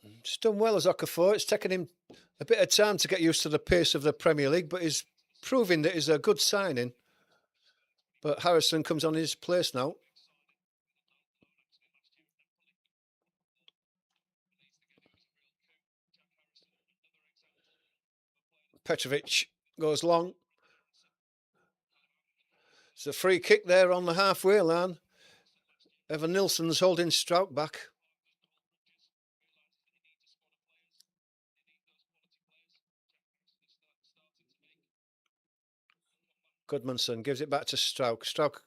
He's done well as Okafor. It's taken him a bit of time to get used to the pace of the Premier League, but he's proving that he's a good signing. But Harrison comes on his place now. Petrovic goes long. It's a free kick there on the halfway line. Evan Nilsson's holding Strauch back. Goodmanson gives it back to Strauch. Strauch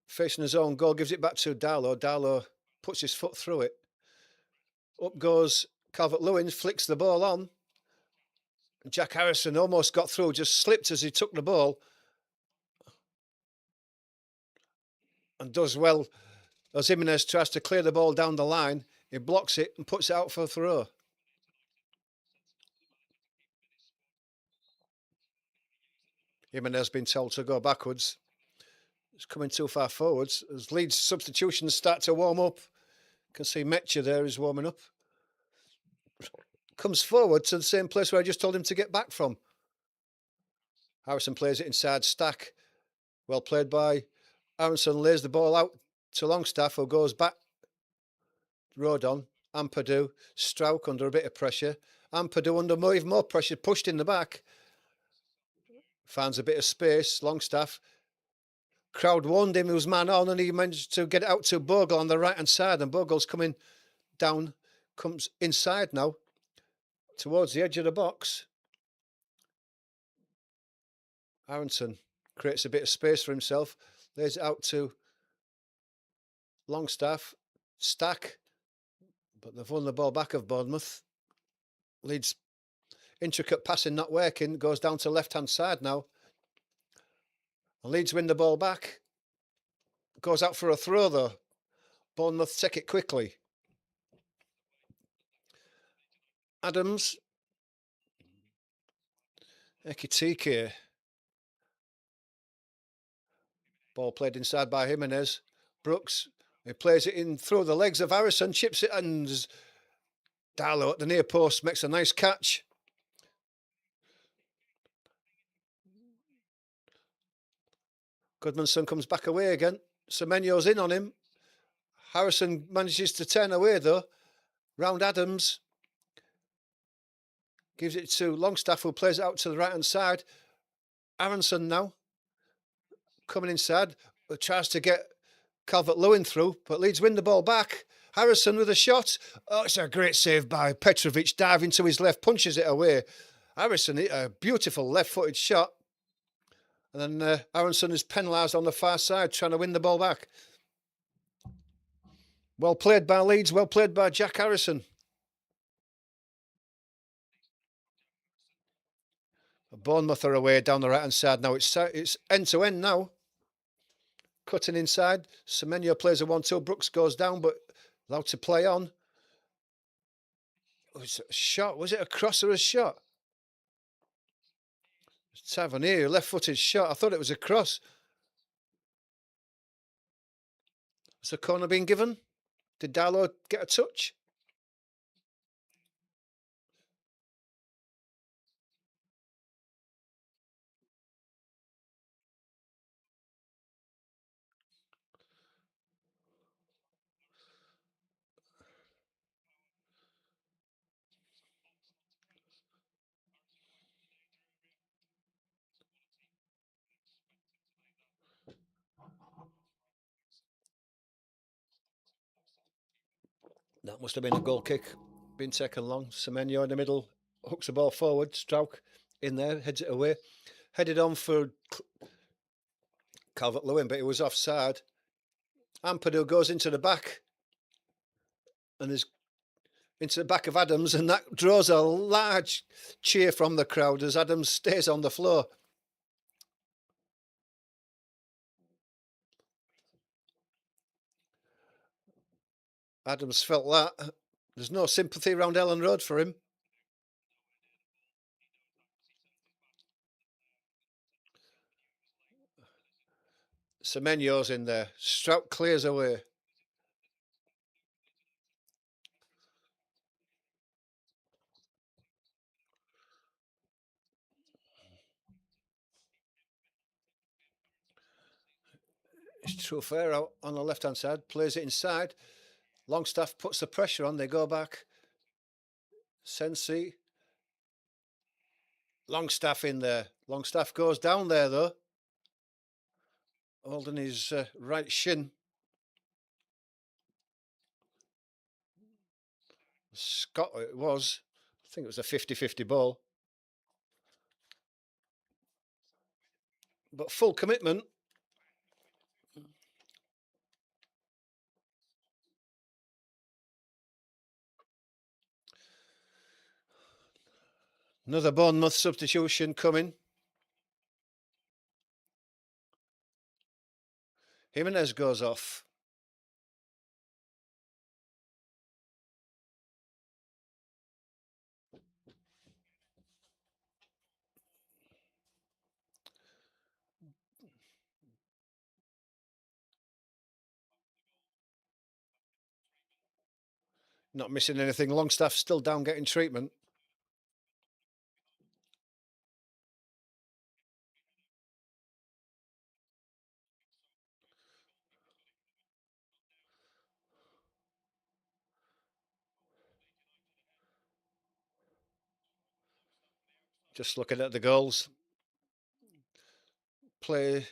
facing his own goal, gives it back to Darlow. Darlow puts his foot through it. Up goes Calvert-Lewin, flicks the ball on. Jack Harrison almost got through, just slipped as he took the ball. And does well as Jimenez tries to clear the ball down the line. He blocks it and puts it out for a throw. Jimenez has been told to go backwards. It's coming too far forwards. As Leeds substitutions start to warm up, you can see Metcher there is warming up. Comes forward to the same place where I just told him to get back from. Harrison plays it inside Stack. Well played by Aronson, lays the ball out to Longstaff, who goes back. Rodon, Ampadu, Strauch under a bit of pressure. Ampadu under even more pressure, pushed in the back. Finds a bit of space. Longstaff. Crowd warned him he was man on, and he managed to get it out to Bogle on the right-hand side. And Bogle's coming down, comes inside now, towards the edge of the box. Aronson creates a bit of space for himself, lays it out to Longstaff. Stack, but they've won the ball back of Bournemouth. Leeds intricate passing not working, goes down to left-hand side now. And Leeds win the ball back. Goes out for a throw though. Bournemouth take it quickly. Adams. Ekitike. Ball played inside by Jimenez. Brooks. He plays it in through the legs of Harrison, chips it, and Darlow at the near post makes a nice catch. Goodmanson comes back away again. Semenyo's in on him. Harrison manages to turn away though. Round Adams. Gives it to Longstaff, who plays it out to the right-hand side. Aronson now. Coming inside. Tries to get Calvert-Lewin through, but Leeds win the ball back. Harrison with a shot. Oh, it's a great save by Petrovic. Diving to his left, punches it away. Harrison hit a beautiful left-footed shot. And then Aronson is penalised on the far side, trying to win the ball back. Well played by Leeds, well played by Jack Harrison. Bournemouth are away down the right-hand side now. It's end-to-end now. Cutting inside. Semenyo plays a 1-2. Brooks goes down, but allowed to play on. Oh, it's a shot. Was it a cross or a shot? Tavernier, left-footed shot. I thought it was a cross. Was the corner being given? Did Darlow get a touch? That must have been a goal kick. Been taken long. Semenyo in the middle. Hooks the ball forward. Strauch in there. Heads it away. Headed on for Calvert-Lewin, but it was offside. Ampadu goes into the back. And is into the back of Adams. And that draws a large cheer from the crowd as Adams stays on the floor. Adams felt that. There's no sympathy around Elland Road for him. Semenyo's in there. Strauch clears away. It's Truffert out on the left-hand side. Plays it inside. Longstaff puts the pressure on. They go back. Sensi. Longstaff in there. Longstaff goes down there, though. Holding his right shin. Scott, it was. I think it was a 50-50 ball. But full commitment. Another Bournemouth substitution coming. Jimenez goes off. Not missing anything. Longstaff still down getting treatment. Just looking at the goals. Play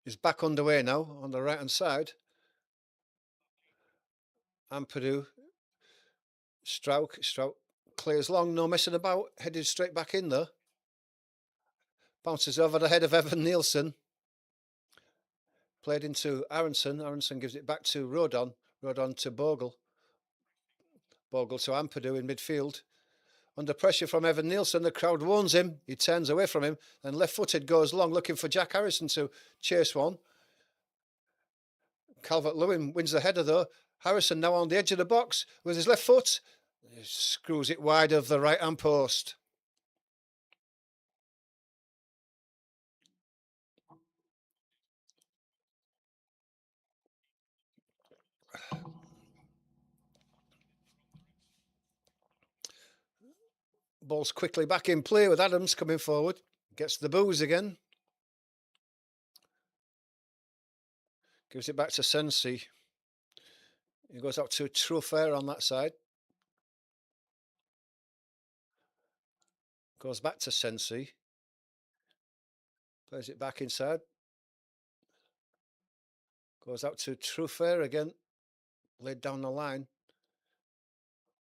is back underway now on the right hand side. Ampadu, Strouk clears long, no messing about, headed straight back in there. Bounces over the head of Evan Nielsen. Played into Aronson. Aronson gives it back to Rodon. Rodon to Bogle. Bogle to Ampadu in midfield. Under pressure from Evan Nielsen, the crowd warns him. He turns away from him. Then left-footed goes long, looking for Jack Harrison to chase one. Calvert-Lewin wins the header though. Harrison now on the edge of the box with his left foot. He screws it wide of the right-hand post. Ball's quickly back in play with Adams coming forward. Gets the boos again. Gives it back to Sensi. He goes out to Trufair on that side. Goes back to Sensi. Plays it back inside. Goes out to Trufair again. Laid down the line.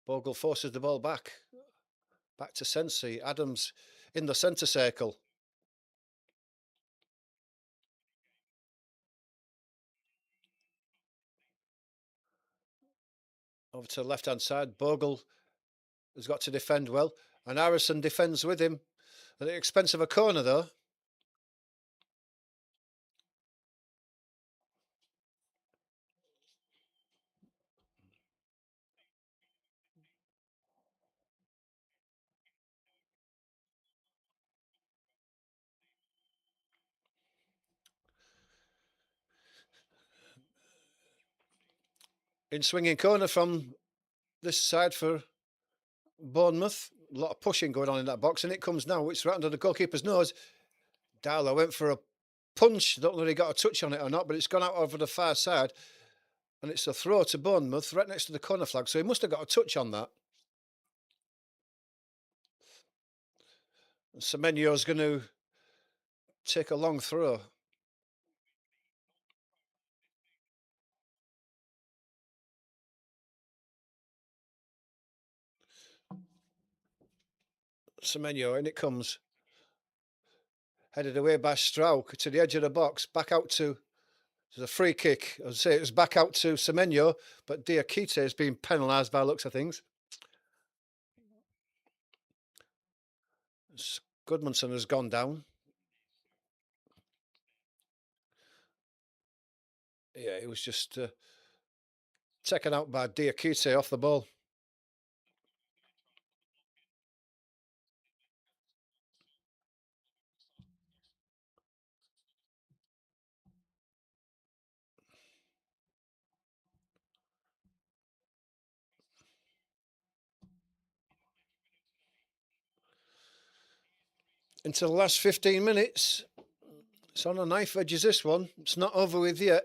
Bogle forces the ball back. Back to Sensi. Adams in the centre circle. Over to the left-hand side. Bogle has got to defend well. And Harrison defends with him. At the expense of a corner, though. In swinging corner from this side for Bournemouth. A lot of pushing going on in that box, and it comes now. It's right under the goalkeeper's nose. Darlow went for a punch. Don't know if he got a touch on it or not, but it's gone out over the far side. And it's a throw to Bournemouth right next to the corner flag. So he must have got a touch on that. Semenyo's going to take a long throw. Semenyo, in it comes. Headed away by Strouk to the edge of the box. Back out to the free kick. I'd say it was back out to Semenyo, but Diakite has been penalised by looks of things. Goodmanson has gone down. Yeah, it was just taken out by Diakite off the ball. Into the last 15 minutes. It's on a knife edge, is this one. It's not over with yet.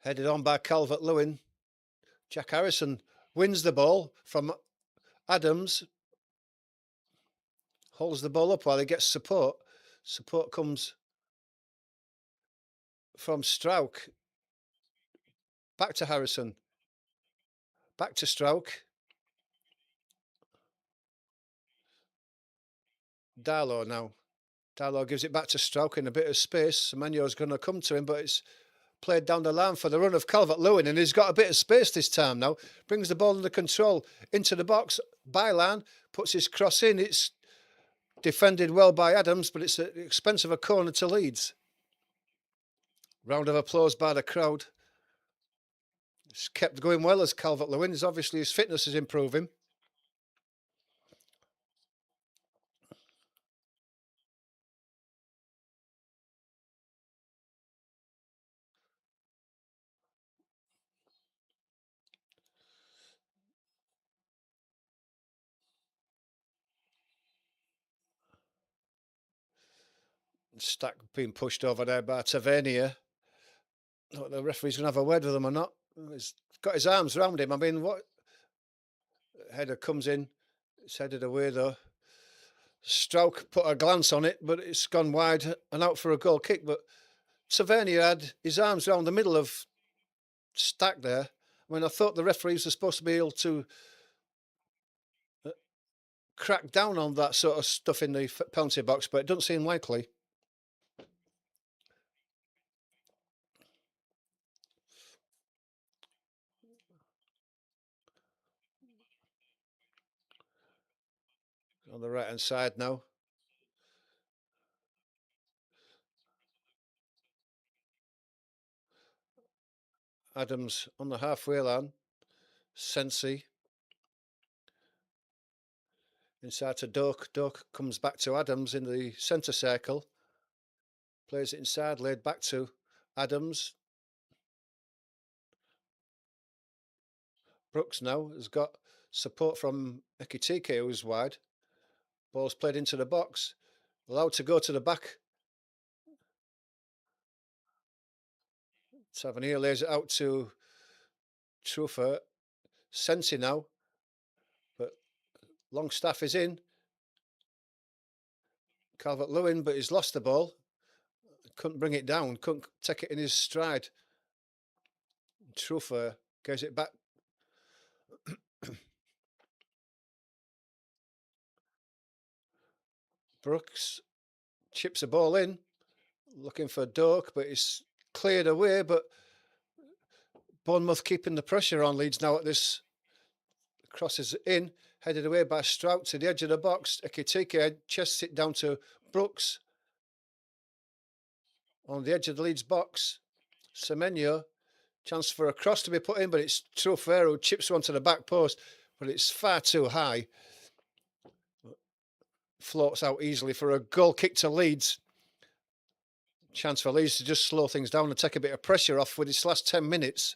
Headed on by Calvert-Lewin. Jack Harrison wins the ball from Adams. Holds the ball up while he gets support. Support comes from Strouk. Back to Harrison. Back to Strouk. Darlow now. Darlow gives it back to Strouk in a bit of space. Semenyo's going to come to him, but it's played down the line for the run of Calvert-Lewin, and he's got a bit of space this time now. Brings the ball under control into the box. Byline puts his cross in. It's defended well by Adams, but it's at the expense of a corner to Leeds. Round of applause by the crowd. It's kept going well as Calvert-Lewin. Obviously his fitness is improving. Stack being pushed over there by Tavernier. The referee's going to have a word with him or not. He's got his arms around him. I mean, what? Header comes in. It's headed away though. Strauch put a glance on it, but it's gone wide and out for a goal kick. But Tavernier had his arms around the middle of Stack there. I mean, I thought the referees were supposed to be able to crack down on that sort of stuff in the penalty box, but it doesn't seem likely. On the right hand side now. Adams on the halfway line. Sensi. Inside to Doak. Doak comes back to Adams in the centre circle. Plays it inside, laid back to Adams. Brooks now has got support from Ekitike, who's wide. Ball's played into the box. Allowed to go to the back. Tavernier lays it out to Trufer. Sensi now. But Longstaff is in. Calvert-Lewin, but he's lost the ball. Couldn't bring it down. Couldn't take it in his stride. Trufer gives it back. Brooks chips the ball in. Looking for Doak, but it's cleared away. But Bournemouth keeping the pressure on Leeds now at this. Crosses in, headed away by Strout to the edge of the box. Ekitike chests it down to Brooks. On the edge of the Leeds box. Semenyo, chance for a cross to be put in, but it's Trufer who chips one to the back post, but it's far too high. Floats out easily for a goal kick to Leeds. Chance for Leeds to just slow things down and take a bit of pressure off with this last 10 minutes.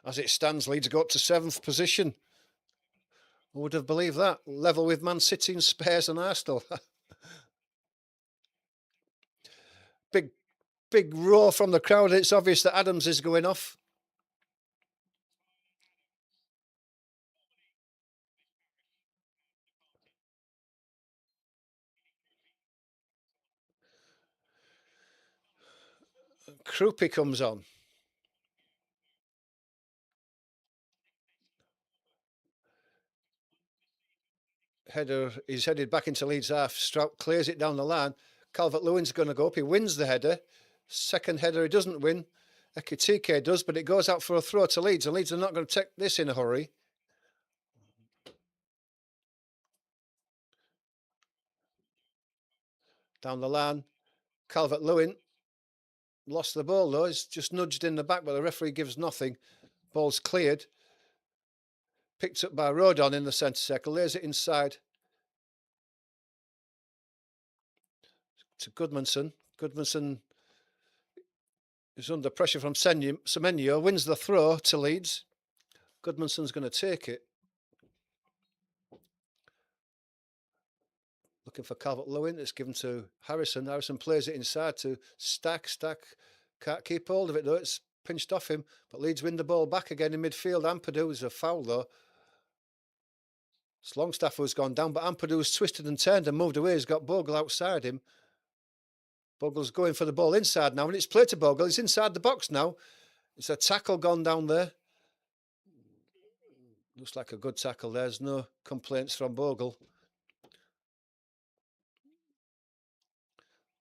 As it stands, Leeds go up to 7th position. Who would have believed that? Level with Man City and Spurs and Arsenal. Big roar from the crowd. It's obvious that Adams is going off. Krupi comes on. Header is headed back into Leeds half. Strout clears it down the line. Calvert-Lewin's going to go up. He wins the header. Second header he doesn't win. Ekitike does, but it goes out for a throw to Leeds, and Leeds are not going to take this in a hurry. Down the line. Calvert-Lewin lost the ball though. He's just nudged in the back, but the referee gives nothing. Ball's cleared. Picked up by Rodon in the centre circle. Lays it inside to Goodmanson. Goodmanson is under pressure from Semenyo. Wins the throw to Leeds. Goodmanson's going to take it. Looking for Calvert-Lewin. It's given to Harrison. Harrison plays it inside to Stack. Stack can't keep hold of it though. It's pinched off him. But Leeds win the ball back again in midfield. Ampadu is a foul though. Longstaff was gone down, but Ampadu was twisted and turned and moved away. He's got Bogle outside him. Bogle's going for the ball inside now, and it's played to Bogle. He's inside the box now. It's a tackle gone down there. Looks like a good tackle. There's no complaints from Bogle.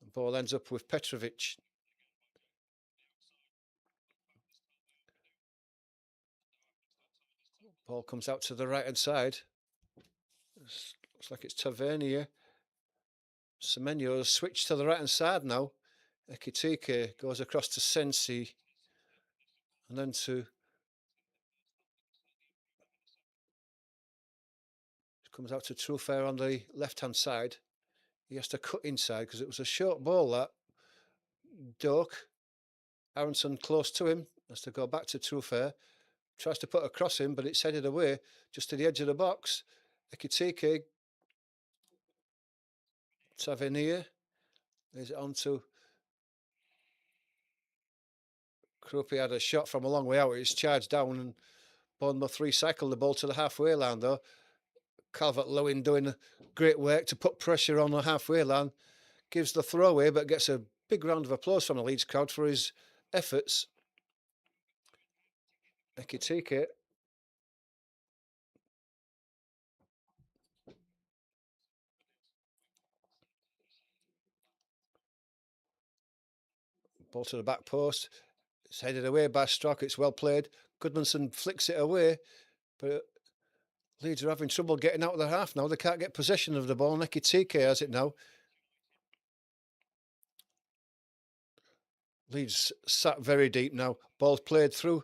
The ball ends up with Petrovic. Ball comes out to the right-hand side. Looks like it's Tavernier. Semenyo switched to the right-hand side now. Ekitike goes across to Sensi. And then to... comes out to Trufer on the left-hand side. He has to cut inside because it was a short ball, that. Doak. Aronson close to him, has to go back to Truefair. Tries to put a cross in, but it's headed away just to the edge of the box. Ekitike, Tavernier, is it on to Krupi. Had a shot from a long way out. It's charged down, and Bournemouth recycled the ball to the halfway line, though. Calvert-Lewin doing great work to put pressure on the halfway line. Gives the throwaway, but gets a big round of applause from the Leeds crowd for his efforts. Ekitike. Ball to the back post. It's headed away by Strock. It's well played. Goodmanson flicks it away, but Leeds are having trouble getting out of the half now. They can't get possession of the ball. Ekitike has it now. Leeds sat very deep now. Ball's played through.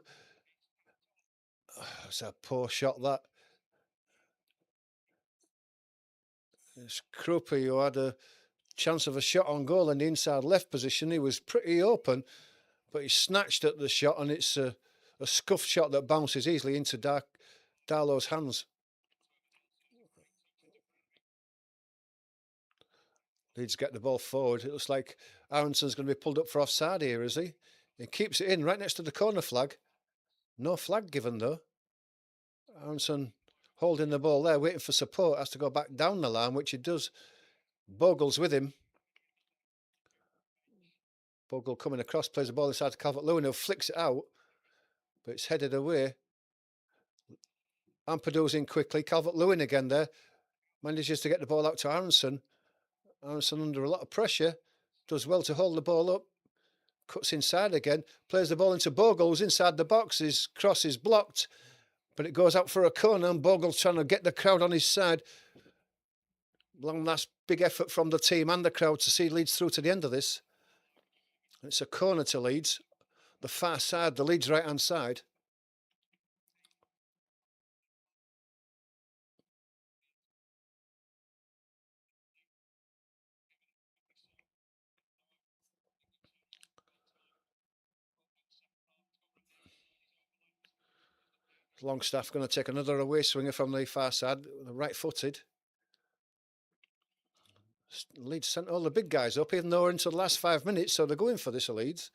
Oh, it's a poor shot, that. It's Krupi who had a chance of a shot on goal in the inside left position. He was pretty open, but he snatched at the shot, and it's a scuffed shot that bounces easily into Darlow's hands. Leeds get the ball forward. It looks like Aronson's going to be pulled up for offside here, is he? He keeps it in right next to the corner flag. No flag given, though. Aronson holding the ball there, waiting for support, has to go back down the line, which he does. Bogle's with him. Bogle coming across, plays the ball inside to Calvert-Lewin, who flicks it out, but it's headed away. Ampadu's in quickly. Calvert-Lewin again there. Manages to get the ball out to Aronson. Aronson under a lot of pressure. Does well to hold the ball up. Cuts inside again. Plays the ball into Bogle, who's inside the box. His cross is blocked, but it goes out for a corner, and Bogle's trying to get the crowd on his side. Long last big effort from the team and the crowd to see Leeds through to the end of this. It's a corner to Leeds. The far side, the Leeds right-hand side. Longstaff going to take another away swinger from the far side, right-footed. Leeds sent all the big guys up, even though we're into the last 5 minutes, so they're going for this, Leeds.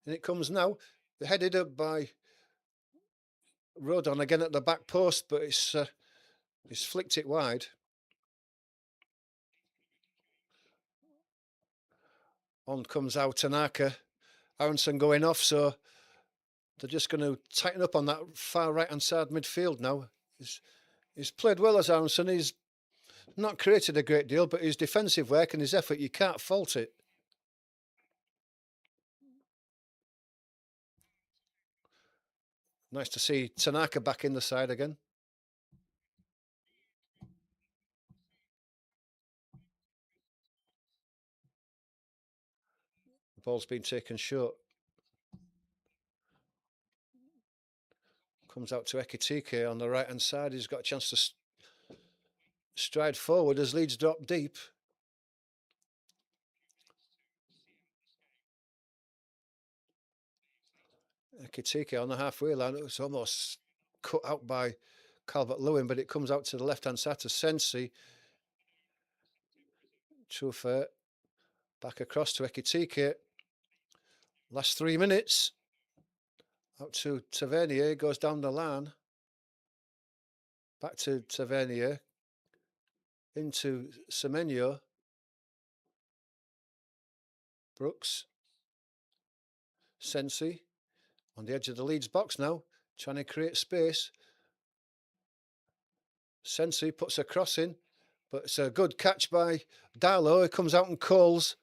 And it comes now. They're headed up by Rodon again at the back post, but it's flicked it wide. On comes out Tanaka. Aronson going off, so they're just going to tighten up on that far right-hand side midfield now. He's played well as Aronson. He's not created a great deal, but his defensive work and his effort, you can't fault it. Nice to see Tanaka back in the side again. The ball's been taken short. Comes out to Ekitike on the right-hand side. He's got a chance to stride forward as Leeds drop deep. Ekitike on the halfway line. It was almost cut out by Calvert-Lewin, but it comes out to the left-hand side to Sensi. Truefair back across to Ekitike. Last 3 minutes. Out to Tavernier, goes down the line. Back to Tavernier. Into Semenyo. Brooks. Sensi. On the edge of the Leeds box now. Trying to create space. Sensi puts a cross in. But it's a good catch by Darlow. He comes out and calls.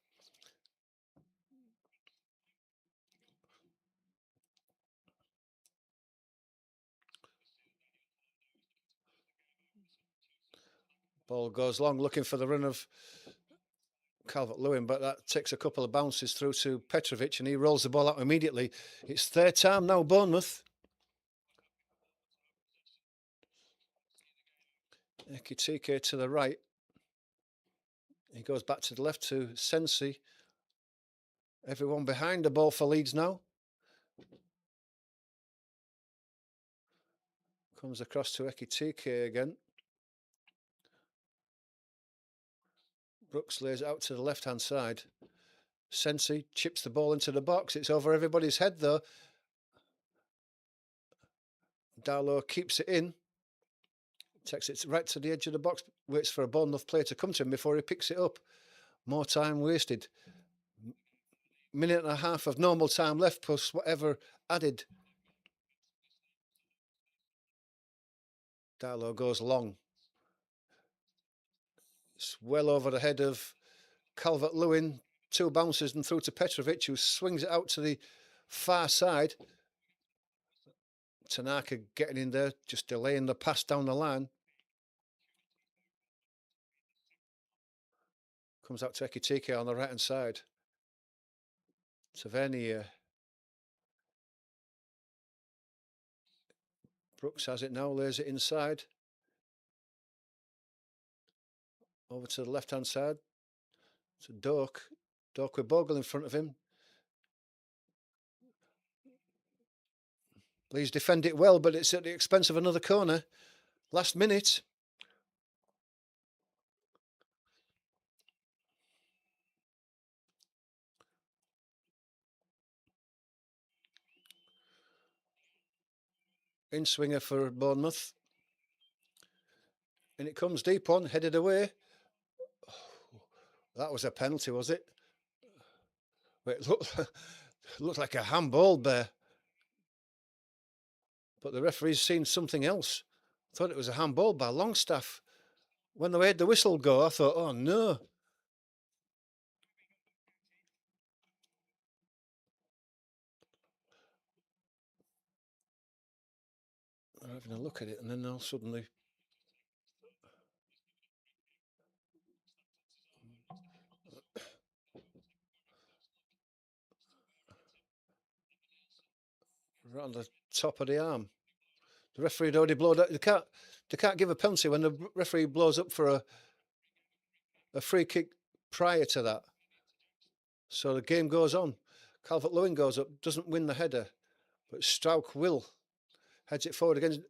Ball goes long, looking for the run of Calvert-Lewin, but that takes a couple of bounces through to Petrovic, and he rolls the ball out immediately. It's third time now, Bournemouth. Ekitike to the right. He goes back to the left to Sensi. Everyone behind the ball for Leeds now. Comes across to Ekitike again. Brooks lays it out to the left-hand side. Sensi chips the ball into the box. It's over everybody's head, though. Darlow keeps it in. Takes it right to the edge of the box. Waits for a Bournemouth player to come to him before he picks it up. More time wasted. Minute and a half of normal time left, plus whatever added. Darlow goes long. It's well over the head of Calvert-Lewin. 2 bounces and through to Petrovic, who swings it out to the far side. Tanaka getting in there, just delaying the pass down the line. Comes out to Ekitike on the right-hand side. Tavernier. Brooks has it now, lays it inside. Over to the left-hand side. To Doak. Doak with Bogle in front of him. Please defend it well, but it's at the expense of another corner. Last minute. In swinger for Bournemouth. And it comes deep on, headed away. Oh, that was a penalty, was it? But it looked like a handball there. But the referee's seen something else. Thought it was a handball by Longstaff. When they heard the whistle go, I thought, oh no. I'm having a look at it, and then I'll suddenly... right on the top of the arm. The referee had already blown up. They can't give a penalty when the referee blows up for a free kick prior to that. So the game goes on. Calvert-Lewin goes up, doesn't win the header, but Strauch will. Heads it forward again.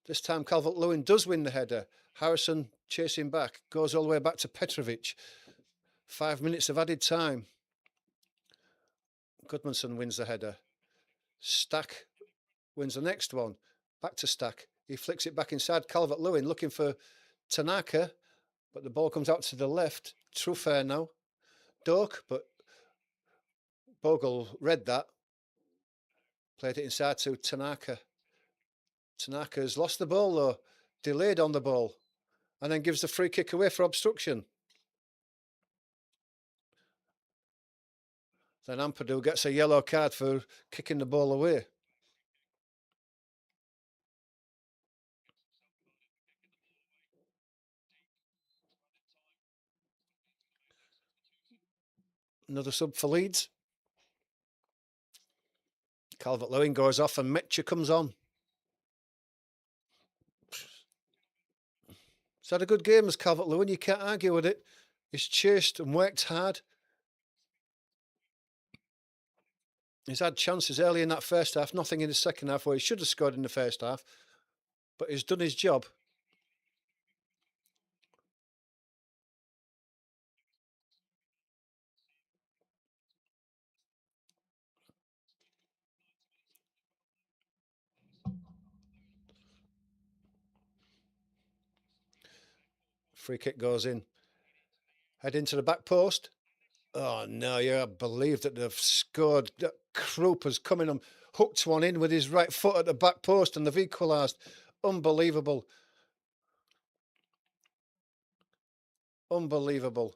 This time Calvert-Lewin does win the header. Harrison chasing back, goes all the way back to Petrovic. 5 minutes of added time. Goodmanson wins the header. Stack wins the next one. Back to Stack. He flicks it back inside. Calvert-Lewin looking for Tanaka, but the ball comes out to the left. Trufair now. Doak, but Bogle read that. Played it inside to Tanaka. Tanaka's lost the ball though. Delayed on the ball. And then gives the free kick away for obstruction. Then Ampadu gets a yellow card for kicking the ball away. Another sub for Leeds. Calvert-Lewin goes off and Metcha comes on. He's had a good game as Calvert-Lewin, you can't argue with it. He's chased and worked hard. He's had chances early in that first half, nothing in the second half where he should have scored in the first half, but he's done his job. Free kick goes in. Head into the back post. Oh no, you believe that they've scored. Krupp has come in and hooked one in with his right foot at the back post and they've equalised. Unbelievable. Unbelievable.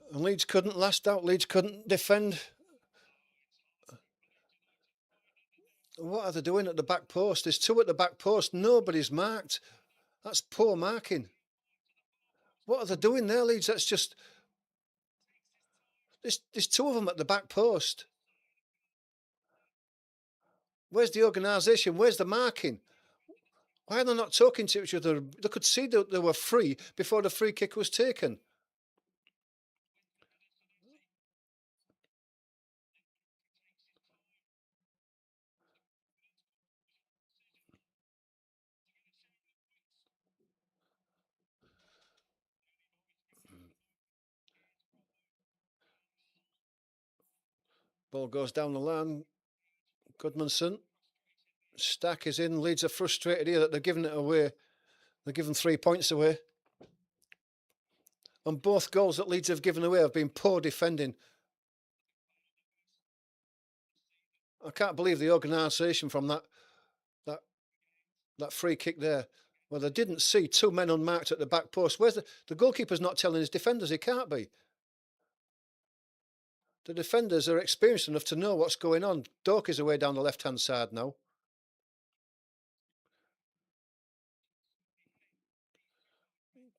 And Leeds couldn't last out. Leeds couldn't defend. What are they doing at the back post? There's 2 at the back post. Nobody's marked. That's poor marking. What are they doing there, Leeds? That's just... There's 2 of them at the back post. Where's the organisation? Where's the marking? Why are they not talking to each other? They could see that they were free before the free kick was taken. Ball goes down the line. Goodmanson. Stack is in. Leeds are frustrated here that they're giving it away. They're giving 3 points away. And both goals that Leeds have given away have been poor defending. I can't believe the organisation from that free kick there. Well, they didn't see two men unmarked at the back post. Where's the goalkeeper's not telling his defenders? He can't be. The defenders are experienced enough to know what's going on. Doak is away down the left-hand side now.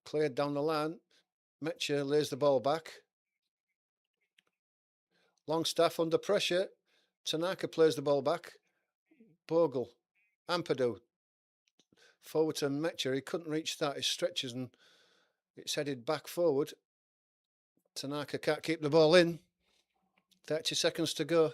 Cleared down the line. Metcher lays the ball back. Longstaff under pressure. Tanaka plays the ball back. Bogle. Ampadu. Forward to Metcher. He couldn't reach that. He stretches and it's headed back forward. Tanaka can't keep the ball in. 30 seconds to go.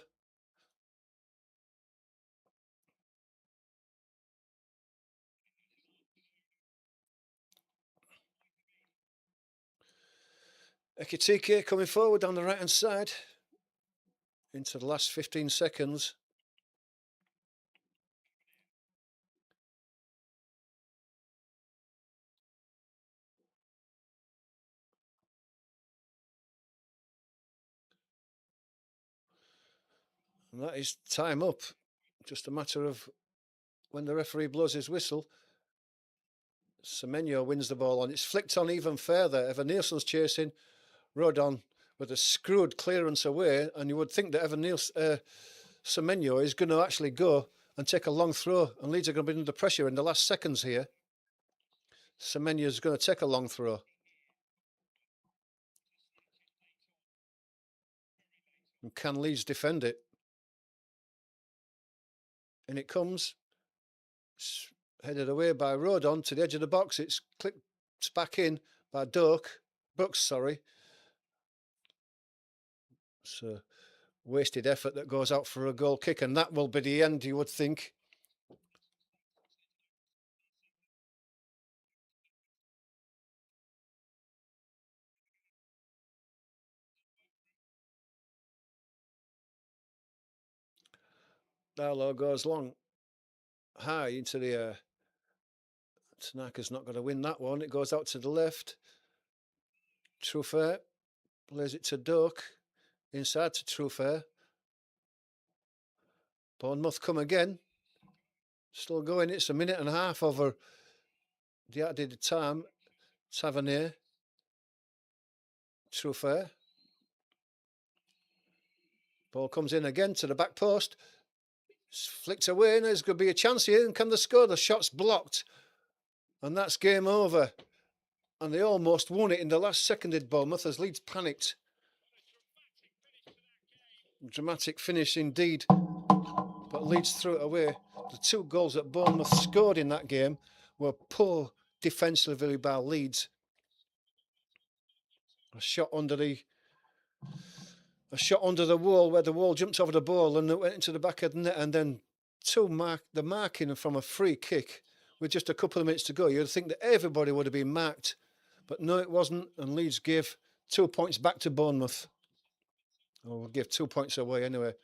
Ekitike coming forward on the right-hand side. Into the last 15 seconds. And that is time up. Just a matter of when the referee blows his whistle. Semenyo wins the ball on. It's flicked on even further. Evan Nielsen's chasing. Rodon with a screwed clearance away. And you would think that Semenyo is going to actually go and take a long throw. And Leeds are going to be under pressure in the last seconds here. Semenyo is going to take a long throw. And can Leeds defend it? And it comes. It's headed away by Rodon to the edge of the box. It's clicked back in by Brooks, sorry. So wasted effort that goes out for a goal kick, and that will be the end, you would think. Darlow goes long, high into the air. Tanaka's not going to win that one. It goes out to the left. Trufair plays it to Doak. Inside to Trufair. Bournemouth come again. Still going. It's a minute and a half over the added time. Tavernier. Trufair. Ball comes in again to the back post. It's flicked away, and there's going to be a chance here. And can they score? The shot's blocked. And that's game over. And they almost won it in the last second, did Bournemouth, as Leeds panicked. Dramatic finish indeed. But Leeds threw it away. The two goals that Bournemouth scored in that game were poor defensively by Leeds. A shot under the wall where the wall jumped over the ball and it went into the back of the net, and then the marking from a free kick with just a couple of minutes to go. You'd think that everybody would have been marked, but no, it wasn't, and Leeds gave 2 points back to Bournemouth. Or we'll give 2 points away anyway.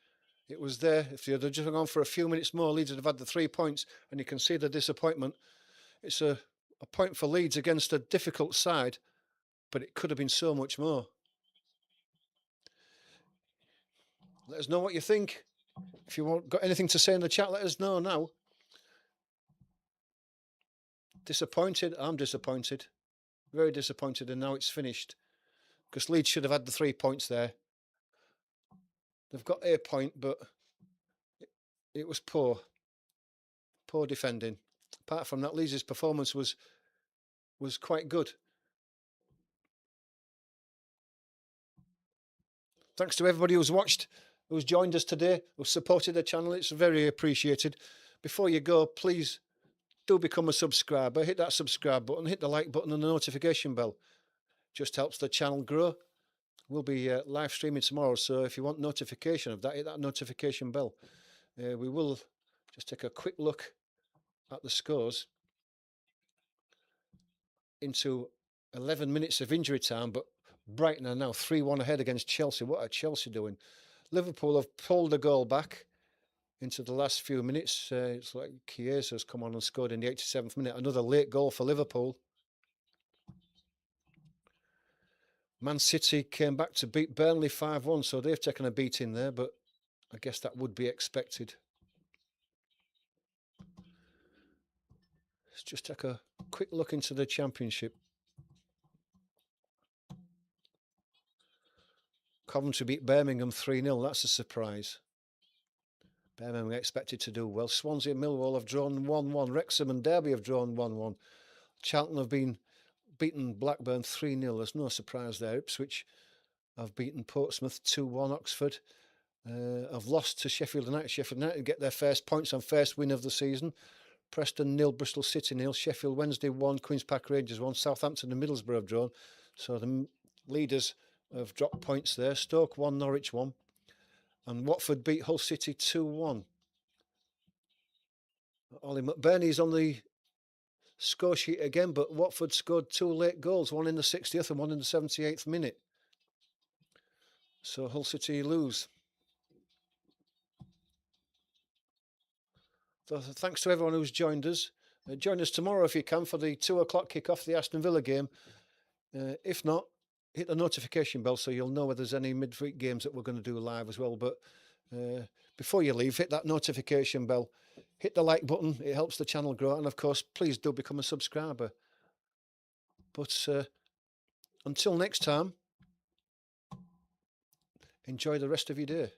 It was there. If they'd have just gone for a few minutes more, Leeds would have had the 3 points, and you can see the disappointment. It's a point for Leeds against a difficult side, but it could have been so much more. Let us know what you think. If you got anything to say in the chat, let us know now. Disappointed? I'm disappointed. Very disappointed, and now it's finished. Because Leeds should have had the 3 points there. They've got a point, but it was poor. Poor defending. Apart from that, Leeds' performance was quite good. Thanks to everybody who's watched who's joined us today, who's supported the channel. It's very appreciated. Before you go, please do become a subscriber. Hit that subscribe button, hit the like button and the notification bell. Just helps the channel grow. We'll be live streaming tomorrow, so if you want notification of that, hit that notification bell. We will just take a quick look at the scores into 11 minutes of injury time, but Brighton are now 3-1 ahead against Chelsea. What are Chelsea doing? Liverpool have pulled a goal back into the last few minutes. It's like Chiesa's come on and scored in the 87th minute. Another late goal for Liverpool. Man City came back to beat Burnley 5-1, so they've taken a beating there, but I guess that would be expected. Let's just take a quick look into the Championship. Coventry beat Birmingham 3-0. That's a surprise. Birmingham expected to do well. Swansea and Millwall have drawn 1-1. Wrexham and Derby have drawn 1-1. Charlton have been beaten Blackburn 3-0. There's no surprise there. Ipswich have beaten Portsmouth 2-1. Oxford have lost to Sheffield United. Sheffield United get their first points and first win of the season. Preston 0, Bristol City 0, Sheffield Wednesday 1, Queen's Park Rangers 1, Southampton and Middlesbrough have drawn. So the leaders have dropped points there. Stoke 1, Norwich 1. And Watford beat Hull City 2-1. Ollie McBurney's on the score sheet again, but Watford scored 2 late goals, one in the 60th and one in the 78th minute. So Hull City lose. So thanks to everyone who's joined us. Join us tomorrow if you can for the 2 o'clock kick-off, the Aston Villa game. If not, hit the notification bell so you'll know whether there's any midweek games that we're going to do live as well. But before you leave, hit that notification bell. Hit the like button. It helps the channel grow. And, of course, please do become a subscriber. But until next time, enjoy the rest of your day.